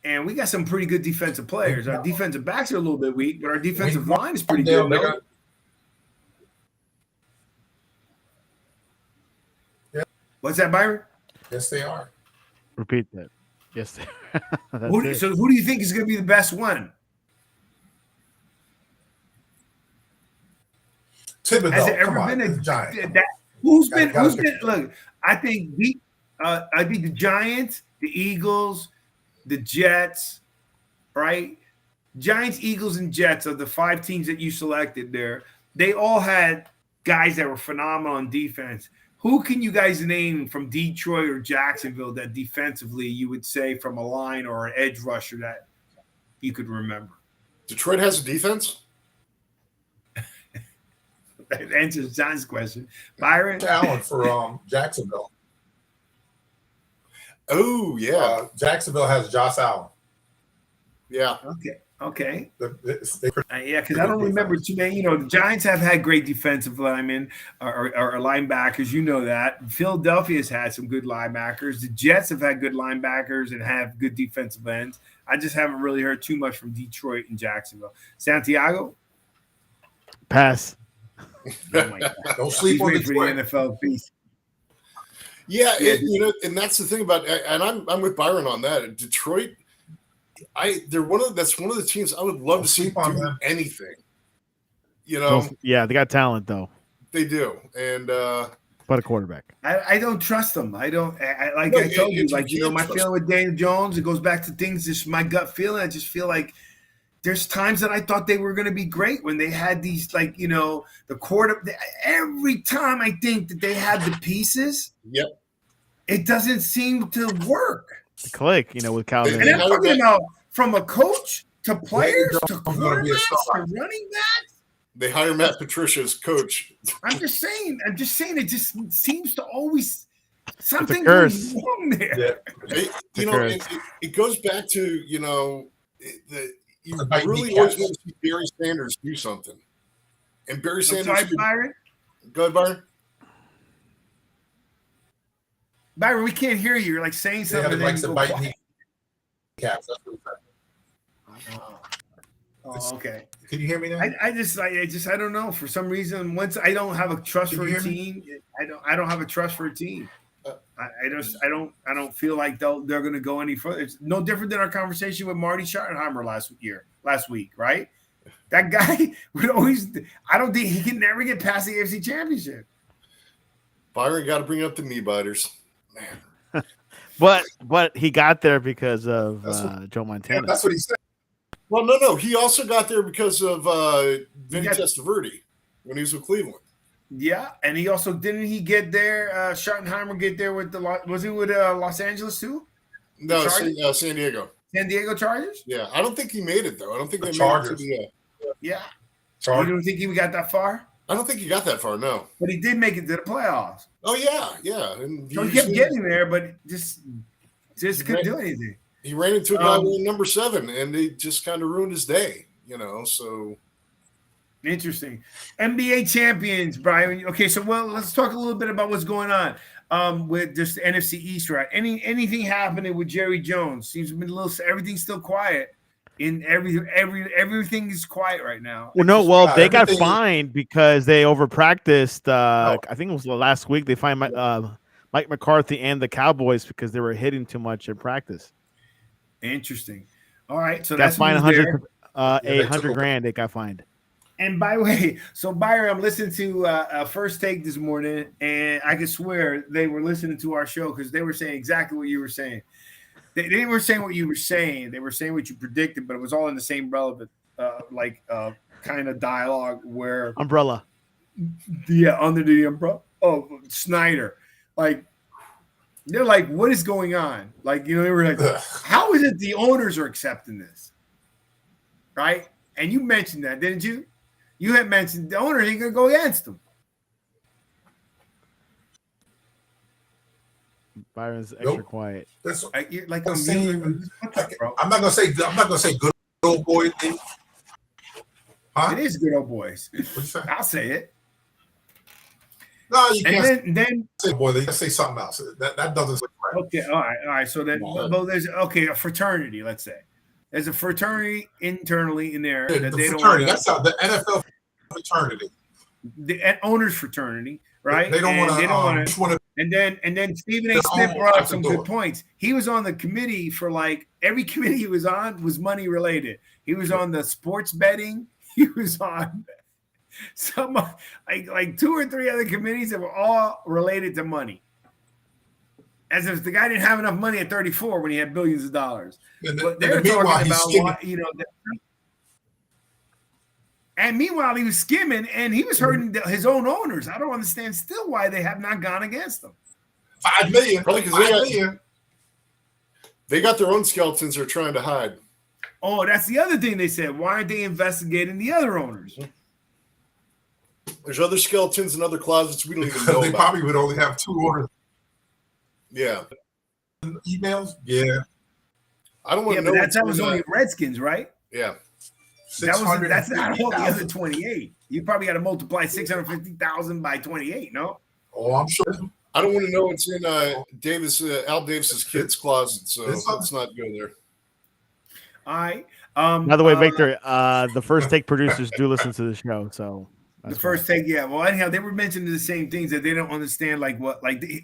And we got some pretty good defensive players. Our defensive backs are a little bit weak, but our defensive line is pretty good. What's that, Byron? Yes, they are. Repeat that. Yes, they are. So who do you think is going to be the best one? Thibodeau. Has there ever been a giant? Who's been? Look, I think the Giants, the Eagles, the Jets, right? Giants, Eagles, and Jets are the 5 teams that you selected there. They all had guys that were phenomenal on defense. Who can you guys name from Detroit or Jacksonville that defensively you would say from a line or an edge rusher that you could remember? Detroit has a defense? That answers John's question. Byron? Allen for Jacksonville. Oh, yeah. Jacksonville has Josh Allen. Yeah. Okay. Yeah, because I don't remember too many. The Giants have had great defensive linemen or linebackers. You know that. Philadelphia's had some good linebackers. The Jets have had good linebackers and have good defensive ends. I just haven't really heard too much from Detroit and Jacksonville. Santiago? Pass. Oh my God. Don't sleep on Detroit. the NFL piece. Yeah, and that's the thing about, and I'm with Byron on that. Detroit, that's one of the teams I would love to see do anything. Yeah, they got talent though. They do, and but a quarterback. I don't trust them. I don't. I told you, my feeling with Daniel Jones. It goes back to things. Just my gut feeling. I just feel like there's times that I thought they were going to be great when they had these, the quarter. Every time I think that they had the pieces, it doesn't seem to work. Click, with Calvin. And I'm talking about from a coach to players to quarterbacks to running backs. They hire Matt Patricia as coach. I'm just saying. It just seems to always something goes wrong there. Yeah. It goes back to you really always want to see Barry Sanders do something, and Barry Sanders. Byron? Go ahead, Byron. Byron, we can't hear you. You're like saying something. Caps. That's what Oh, okay. Can you hear me now? I don't know. For some reason, once I don't have a trust for a team, I don't have a trust for a team. I don't feel like they're going to go any further. It's no different than our conversation with Marty Schottenheimer last week, right? That guy would always. I don't think he can never get past the AFC Championship. Byron got to bring up the knee biters, man. But he got there because of Joe Montana. Yeah, that's what he said. Well, no. He also got there because of Vinny Testaverde when he was with Cleveland. Yeah, and he also didn't he get there? Schottenheimer get there with was he with Los Angeles too? No, San Diego. San Diego Chargers. Yeah, I don't think he made it though. I don't think they Chargers. made it to Yeah. Chargers. You don't think he got that far? I don't think he got that far. No, but he did make it to the playoffs. Oh yeah. And so he kept getting there, but just couldn't do anything. He ran into a guy with number 7, and they just kind of ruined his day. So. Interesting. NBA champions, Brian. Okay, so let's talk a little bit about what's going on with just the NFC East, right? Anything happening with Jerry Jones? Seems to be everything's still quiet. Everything is quiet right now. Well, they got fined because they overpracticed. I think it was last week. They fined Mike McCarthy and the Cowboys because they were hitting too much in practice. Interesting. All right, so that's fined $100,000. They got fined. And by the way, so Byron, I'm listening to First Take this morning, and I can swear they were listening to our show because they were saying exactly what you were saying. They were saying what you were saying. They were saying what you predicted, but it was all in the same relevant, kind of dialogue where umbrella. Yeah, under the umbrella. Oh, Snyder. They're like, what is going on? They were like, how is it the owners are accepting this? Right? And you mentioned that, didn't you? You had mentioned the owners ain't going to go against them. Byron's extra quiet. That's I'm not going to say good old boy thing. Huh? It is good old boys. What you say? I'll say it. No, you can't. And then say boy. Let's say something else. That doesn't look right. Okay, all right. So then, there's a fraternity. Let's say there's a fraternity internally in there that they fraternity. That's how the NFL fraternity, the owners fraternity, right? They don't want to. And then Stephen A. Smith brought up some good points. He was on the committee for every committee he was on was money related. He was on the sports betting. He was on some like 2 or 3 other committees that were all related to money. As if the guy didn't have enough money at 34 when he had billions of dollars. But they're talking about and meanwhile he was skimming and he was hurting his own owners. I don't understand still why they have not gone against them. $5 million. Probably because they got their own skeletons they're trying to hide. Oh, that's the other thing they said. Why aren't they investigating the other owners? There's other skeletons in other closets we don't even know They about. probably would only have 2 owners. Yeah. emails. Yeah. I don't want Yeah, to know. but that was only Redskins, right? Yeah. That's not all the other 28. You probably got to multiply 650,000 by 28, no? Oh, I'm sure. I don't want to know what's in Al Davis's kid's closet, so let's not go there. All right. By the way, Victor, the First Take producers do listen to the show, so the First Take, yeah. Well, anyhow, they were mentioning the same things that they don't understand.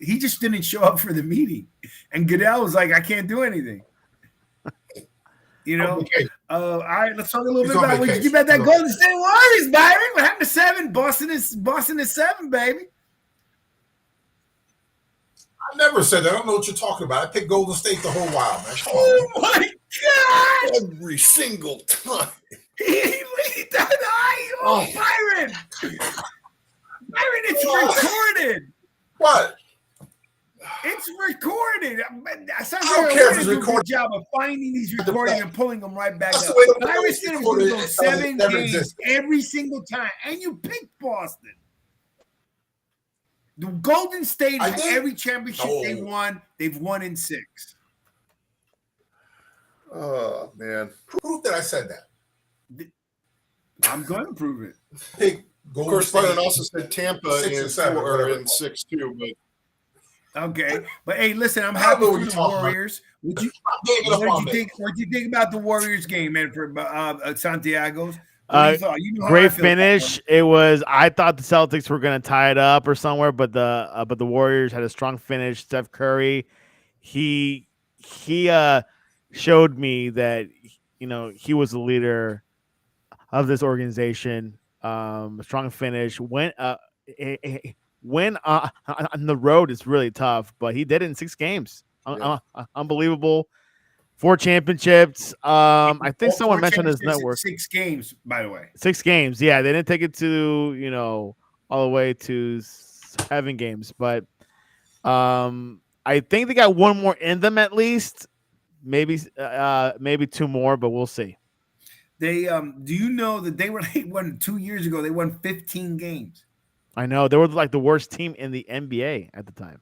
He just didn't show up for the meeting, and Goodell was like, "I can't do anything." You know. All right, let's talk a little bit about what you give about that Golden State Warriors, Byron. What happened to 7? Boston is 7, baby. I never said that. I don't know what you're talking about. I picked Golden State the whole while, man. Oh my God! Every single time. He oh, Byron! Byron, it's recorded. What? It's recorded. I don't care if it's recorded. A good job of finding these recordings and pulling them right back That's up. Byron's going to do those 7 games every single time, and you picked Boston. The Golden State, every championship they won, they've won in 6. Oh, man. Prove that I said that. I'm going to prove it. Of course, Byron also said Tampa in 4 or in 6 too, but. Okay, but hey, listen, I'm happy for the Warriors. What did you think about the Warriors game, man? For Santiago's, great finish. It was. I thought the Celtics were going to tie it up or somewhere, but the Warriors had a strong finish. Steph Curry, he showed me that he was the leader of this organization. Strong finish. When on the road is really tough, but he did it in 6 games. Unbelievable. 4 championships. I think someone mentioned his network. 6 games, by the way. 6 games. Yeah, they didn't take it to all the way to 7 games, but I think they got 1 more in them at least. Maybe 2 more, but we'll see. They do you know that they won 2 years ago? They won 15 games. I know they were like the worst team in the NBA at the time.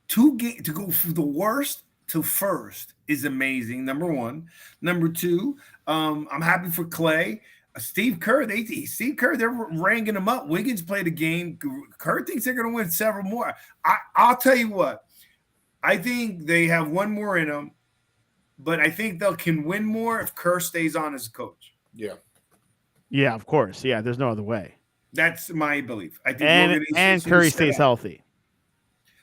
2 games to go from the worst to first is amazing. Number 1, number 2. I'm happy for Clay, Steve Kerr. They're ranking him up. Wiggins played a game. Kerr thinks they're going to win several more. I'll tell you what. I think they have 1 more in them, but I think they can win more if Kerr stays on as a coach. Yeah. Yeah, of course. Yeah, there's no other way. That's my belief. I think and Curry stays healthy.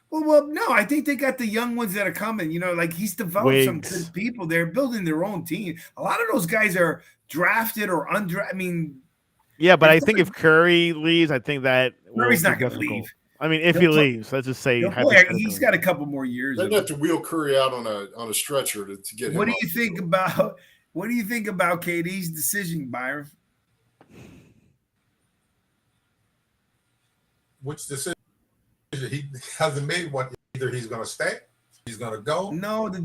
Well, no, I think they got the young ones that are coming. He's developed some good people. They're building their own team. A lot of those guys are drafted or undrafted. I mean, yeah, but I think if Curry leaves, I think that Curry's not going to leave. I mean, if he leaves, let's just say he's got a couple more years. They'd have to wheel Curry out on a stretcher to get him. What do you think about KD's decision, Byron? Which decision? He hasn't made one. Either he's going to stay, he's going to go. No, the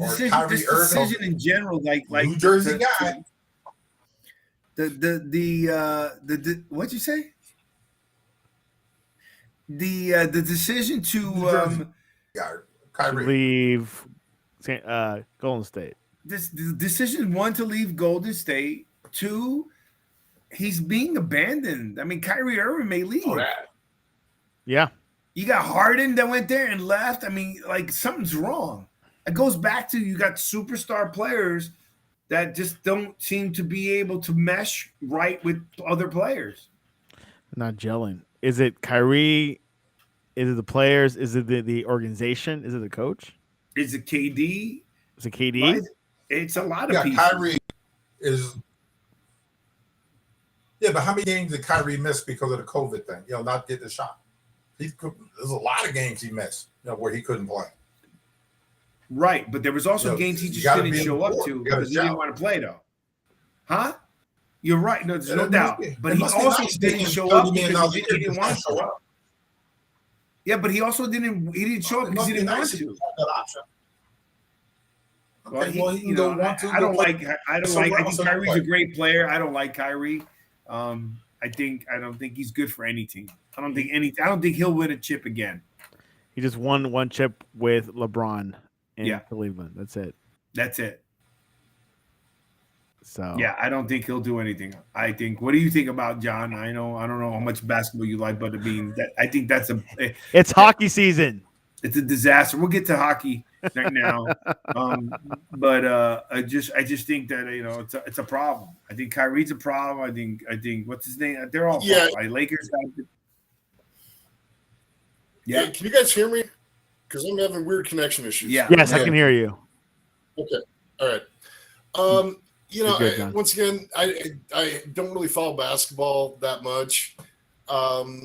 decision in general, like New Jersey guy. The what'd you say? The decision to leave Golden State. The decision 1 to leave Golden State. 2, he's being abandoned. I mean, Kyrie Irving may leave. Yeah. You got Harden that went there and left. I mean, something's wrong. It goes back to you got superstar players that just don't seem to be able to mesh right with other players. Not gelling. Is it Kyrie? Is it the players? Is it the organization? Is it the coach? Is it KD? Is it KD? It's a lot of people. Kyrie is. Yeah, but how many games did Kyrie miss because of the COVID thing? Not get the shot. There's a lot of games he missed, where he couldn't play. Right, but there was also games he just didn't show up to because he didn't want to play, though. Huh? You're right. No, there's no doubt. But he also didn't show up because he didn't want to show up. Yeah, but he also didn't. He didn't show up because he didn't want to. Well, he don't want to. I don't like. I think Kyrie's a great player. I don't like Kyrie. I don't think he's good for any team. I don't think he'll win a chip again. He just won 1 chip with LeBron. in Cleveland. That's it. That's it. So yeah, I don't think he'll do anything. I think. What do you think about John? I don't know how much basketball you like, but I think that's it's hockey season. It's a disaster. We'll get to hockey right now, but I just think that it's a problem. I think Kyrie's a problem. I think what's his name? They're all Lakers. Yeah, can you guys hear me? Because I'm having weird connection issues. Yeah. Yes, I can hear you. Okay. All right. Once again, I don't really follow basketball that much. I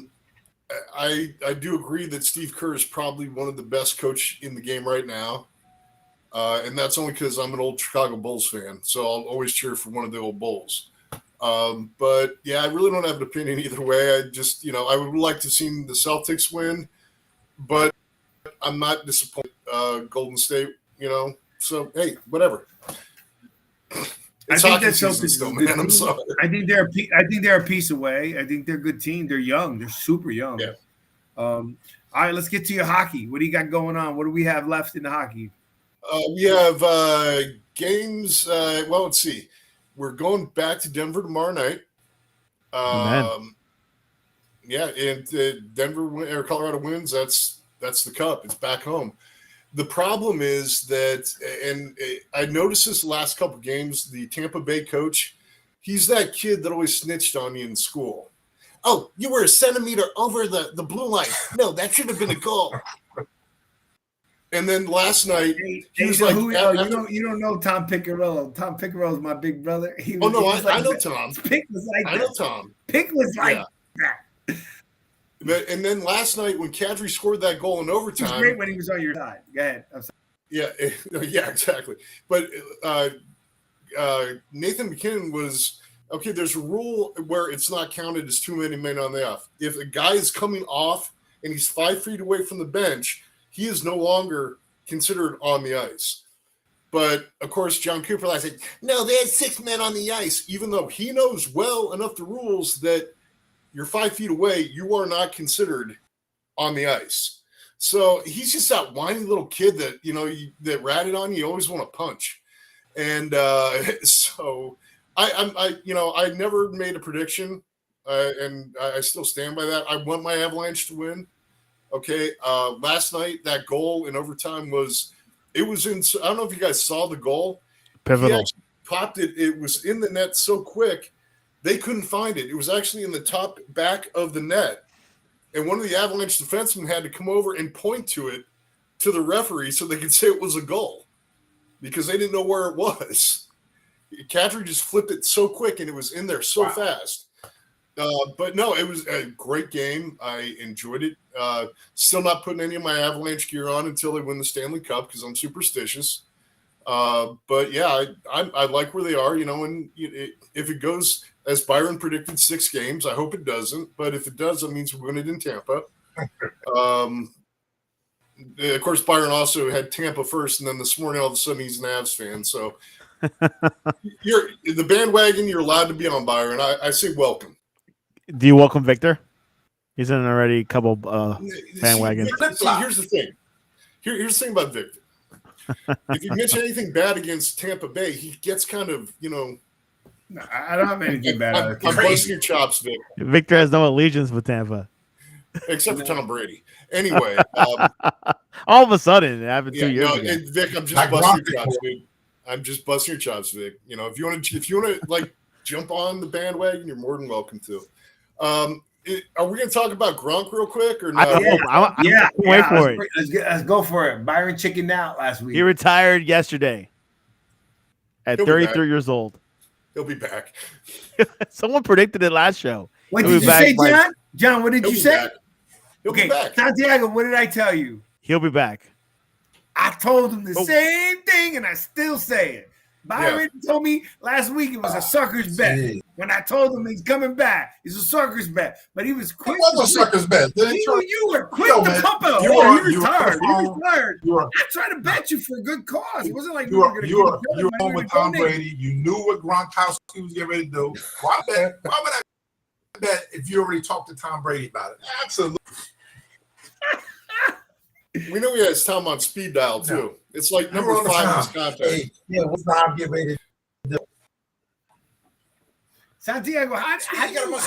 do agree that Steve Kerr is probably one of the best coach in the game right now. And that's only because I'm an old Chicago Bulls fan. So I'll always cheer for one of the old Bulls. But yeah, I really don't have an opinion either way. I just, I would like to see the Celtics win, but I'm not disappointed. Golden State, so hey, whatever. It's hockey season still, man. I'm sorry. I think they're a piece away. I think they're a good team. They're young. They're super young. Yeah. All right, let's get to your hockey. What do you got going on? What do we have left in the hockey? We have games. Well, let's see. We're going back to Denver tomorrow night. Yeah, and Denver or Colorado wins. That's the cup. It's back home. The problem is that, and I noticed this last couple of games, the Tampa Bay coach, he's that kid that always snitched on you in school. Oh, you were a centimeter over the blue line. No, that should have been a goal. And then last night, he was like, you don't know Tom Piccarello. Tom Piccarello is my big brother. I know Tom. Pick was like I know Tom. Pick was like that. And then last night when Kadri scored that goal in overtime, it was great when he was on your side. Go ahead. I'm sorry. Yeah, exactly. But Nathan McKinnon was okay. There's a rule where it's not counted as too many men on the off. If a guy is coming off and he's 5 feet away from the bench, he is no longer considered on the ice. But of course, John Cooper said, "No, they had 6 men on the ice," even though he knows well enough the rules that you're 5 feet away, you are not considered on the ice. So he's just that whiny little kid that, that ratted on you always want to punch. And so I never made a prediction, and I still stand by that. I want my Avalanche to win. Okay. Last night, that goal in overtime I don't know if you guys saw the goal. Pivotal. He actually popped it. It was in the net so quick. They couldn't find it. It was actually in the top back of the net. And one of the Avalanche defensemen had to come over and point to it to the referee so they could say it was a goal because they didn't know where it was. Kadri just flipped it so quick and it was in there so fast. But no, it was a great game. I enjoyed it. Still not putting any of my Avalanche gear on until they win the Stanley Cup because I'm superstitious. But yeah, I like where they are, and if it goes as Byron predicted 6 games, I hope it doesn't. But if it does, that means we're winning it in Tampa. Of course, Byron also had Tampa first, and then this morning all of a sudden he's an Avs fan. So you're the bandwagon. You're allowed to be on, Byron. I say welcome. Do you welcome Victor? He's in already a couple bandwagons. Here's the thing. Here's the thing about Victor. If you mention anything bad against Tampa Bay, he gets kind of, No, I don't have anything bad. I'm busting your chops, Vic. Victor has no allegiance with Tampa. Except for Tom Brady. Anyway. All of a sudden, it happened 2 years ago. And Vic, I'm just busting your chops, dude. I'm just busting your chops, Vic. If you want to jump on the bandwagon, you're more than welcome to. Are we going to talk about Gronk real quick or no? Wait for it. Let's go for it. Byron chickened out last week. He retired yesterday at 33 years old. He'll be back. Someone predicted it last show. What did you say, John? John, what did you say? He'll be back. Santiago, what did I tell you? He'll be back. I told him the same thing, and I still say it. Byron told me last week it was a sucker's bet. When I told him he's coming back, it's a sucker's bet. But he was quick. It was a sucker's bet. You were quick to pump it. You retired. I tried to bet you for a good cause. It wasn't like you were on with Tom Brady. You knew what Gronkowski was getting ready to do. Why would I bet if you already talked to Tom Brady about it? Absolutely. We know he has Tom on speed dial too. It's like We're number on the 5 in his time. contract. Hey, yeah, what's Bob get ready? Santiago, how do you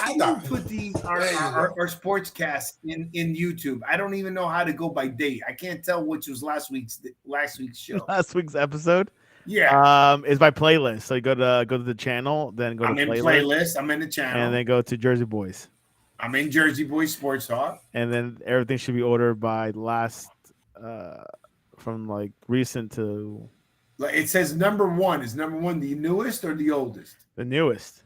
put our sportscast in YouTube? I don't even know how to go by date. I can't tell which was last week's show. Last week's episode. Yeah. Is by playlist. So you go to the channel, then go I'm to in playlist. I'm in the channel. And then go to Jersey Boys. I'm in Jersey Boys Sports Talk. And then everything should be ordered by last from like recent to It says number 1. Is number 1 the newest or the oldest? the newest.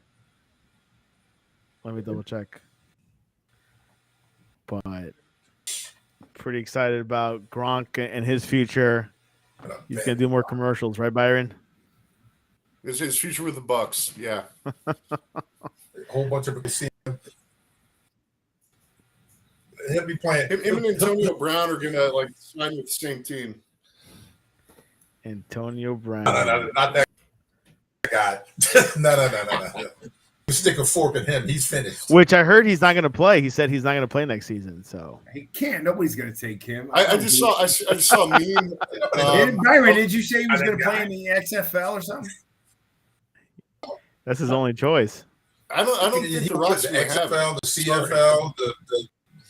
Let me double check. But pretty excited about Gronk and his future. He's gonna do more commercials, right, Byron? It's his future with the Bucks. Yeah. A whole bunch of people see him. He'll be playing. Him and Antonio Brown are gonna like sign with the same team. Antonio Brown. No, not that guy. No. You stick a fork in him, he's finished. Which I heard he's not going to play. He said he's not going to play next season. So he can't. Nobody's going to take him. I just saw a meme. Byron, did you say he was going to play in the XFL or something? That's his only choice. I don't think the Rocks the will have XFL, the CFL, the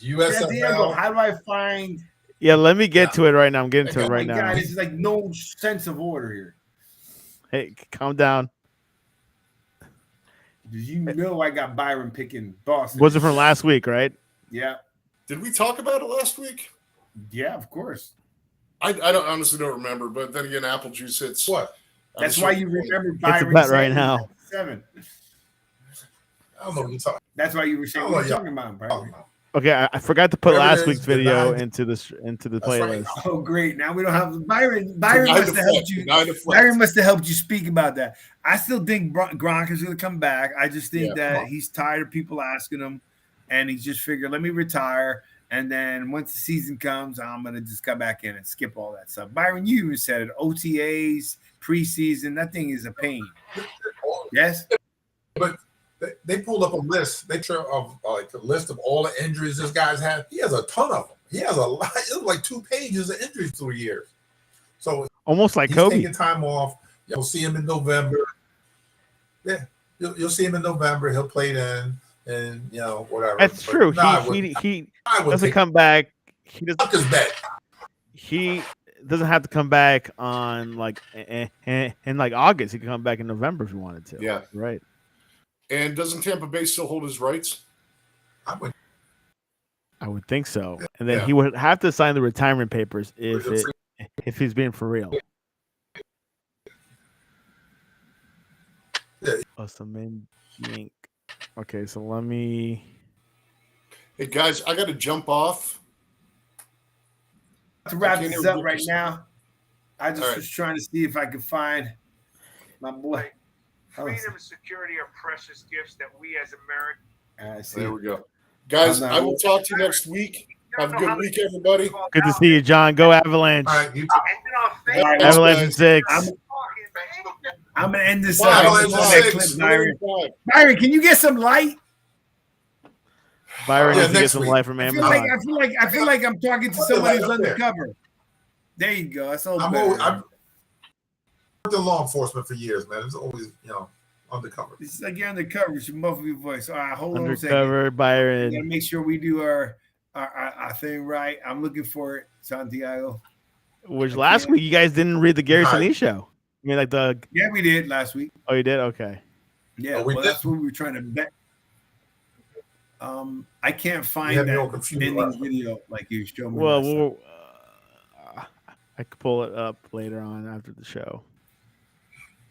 USFL. Santiago, how do I find? Yeah, let me get to it right now. I'm getting to it right now. God, this is like no sense of order here. Hey, calm down. You know I got Byron picking Boston. Was it from last week, right? Yeah. Did we talk about it last week? Yeah, of course. I don't honestly don't remember, but then again, apple juice hits. What? That's why you remember Byron. It's a bet right now. 7. I don't know what you're talking. That's why you were saying what you're talking about, Byron. Okay, I forgot to put Whatever last it week's is, video denied. into the playlist. Right. Oh, great! Now we don't have Byron. Byron must have helped you. Byron must have helped you speak about that. I still think Gronk is going to come back. I just think that he's tired of people asking him, and he just figured, let me retire, and then once the season comes, I'm going to just come back in and skip all that stuff. Byron, you even said it. OTAs, preseason, that thing is a pain. Yes, but they pulled up a list. They of like a list of all the injuries this guy's had. He has a ton of them. He has a lot. It was like 2 pages of injuries through years. So almost like he's Kobe. taking time off. You'll see him in November. Yeah, you'll see him in November. He'll play then, and whatever. That's true. No, he doesn't come back. He doesn't. His bet. He doesn't have to come back on like in like August. He can come back in November if he wanted to. Yeah, right. And doesn't Tampa Bay still hold his rights? I would think so. And then he would have to sign the retirement papers if he's being for real. Awesome. Okay, so let me. Hey guys, I got to jump off. To wrap this up right now, I just was trying to see if I could find my boy. Freedom and security are precious gifts that we as Americans. There we go. Guys, I will talk to you next week. Have a good week, everybody. Good to see you, John. Go Avalanche. Avalanche in 6. I'm going to end this up. Byron, can you get some light? Byron needs to get some light from Amazon. I feel like I'm talking to somebody who's undercover. There you go. That's all. I've worked in law enforcement for years, man. It's always, undercover. It's like you're undercover. You should muffle your voice. All right, hold on a second. Undercover, Byron. We gotta make sure we do our thing right. I'm looking for it, Santiago. Which last week you guys didn't read the Gary Sinise show. I mean, like the. Yeah, we did last week. Oh, you did? Okay. Yeah, that's what we were trying to bet. I can't find that ending video like you showed me. Well, I could pull it up later on after the show.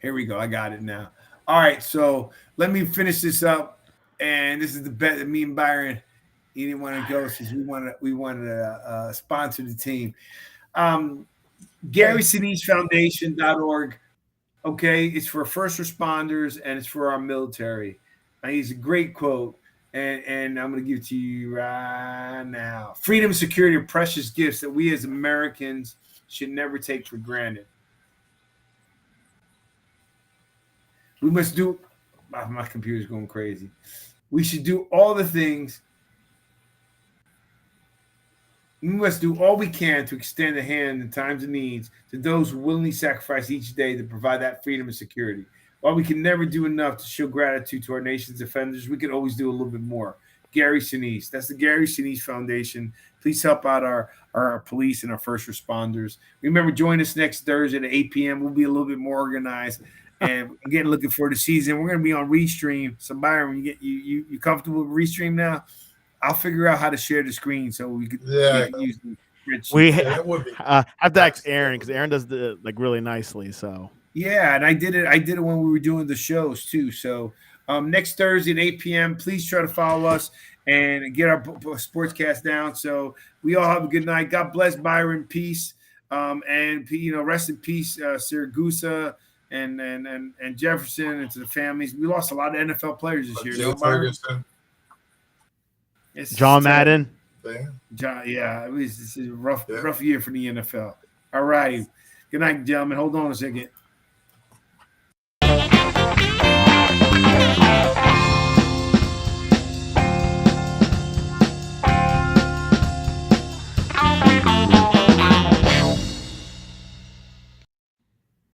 Here we go. I got it now. All right, so let me finish this up. And this is the bet that me and Byron, he didn't want to go since we wanted to sponsor the team. GarySineseFoundation.org. Okay, it's for first responders and it's for our military. He's a great quote, and I'm going to give it to you right now. Freedom and security are precious gifts that we as Americans should never take for granted. We must do. My computer's going crazy. We should do all the things We must do all we can to extend a hand in times of needs to those who willingly sacrifice each day to provide that freedom and security. While we can never do enough to show gratitude to our nation's defenders, we can always do a little bit more. Gary Sinise. That's the Gary Sinise Foundation. Please help out our police and our first responders. Remember, join us next Thursday at 8 p.m. We'll be a little bit more organized. And again, looking for the season. We're going to be on Restream. So Byron, you comfortable with Restream now? I'll figure out how to share the screen so we could use the spreadsheet. We have to ask Aaron because Aaron does the really nicely. So yeah, and I did it when we were doing the shows too. So next Thursday at 8 p.m. Please try to follow us and get our sportscast down. So we all have a good night. God bless Byron. Peace. And rest in peace, Siragusa and Jefferson, and to the families. We lost a lot of NFL players this year. Ferguson. John Madden. It was a rough year for the NFL. All right. Good night, gentlemen. Hold on a second.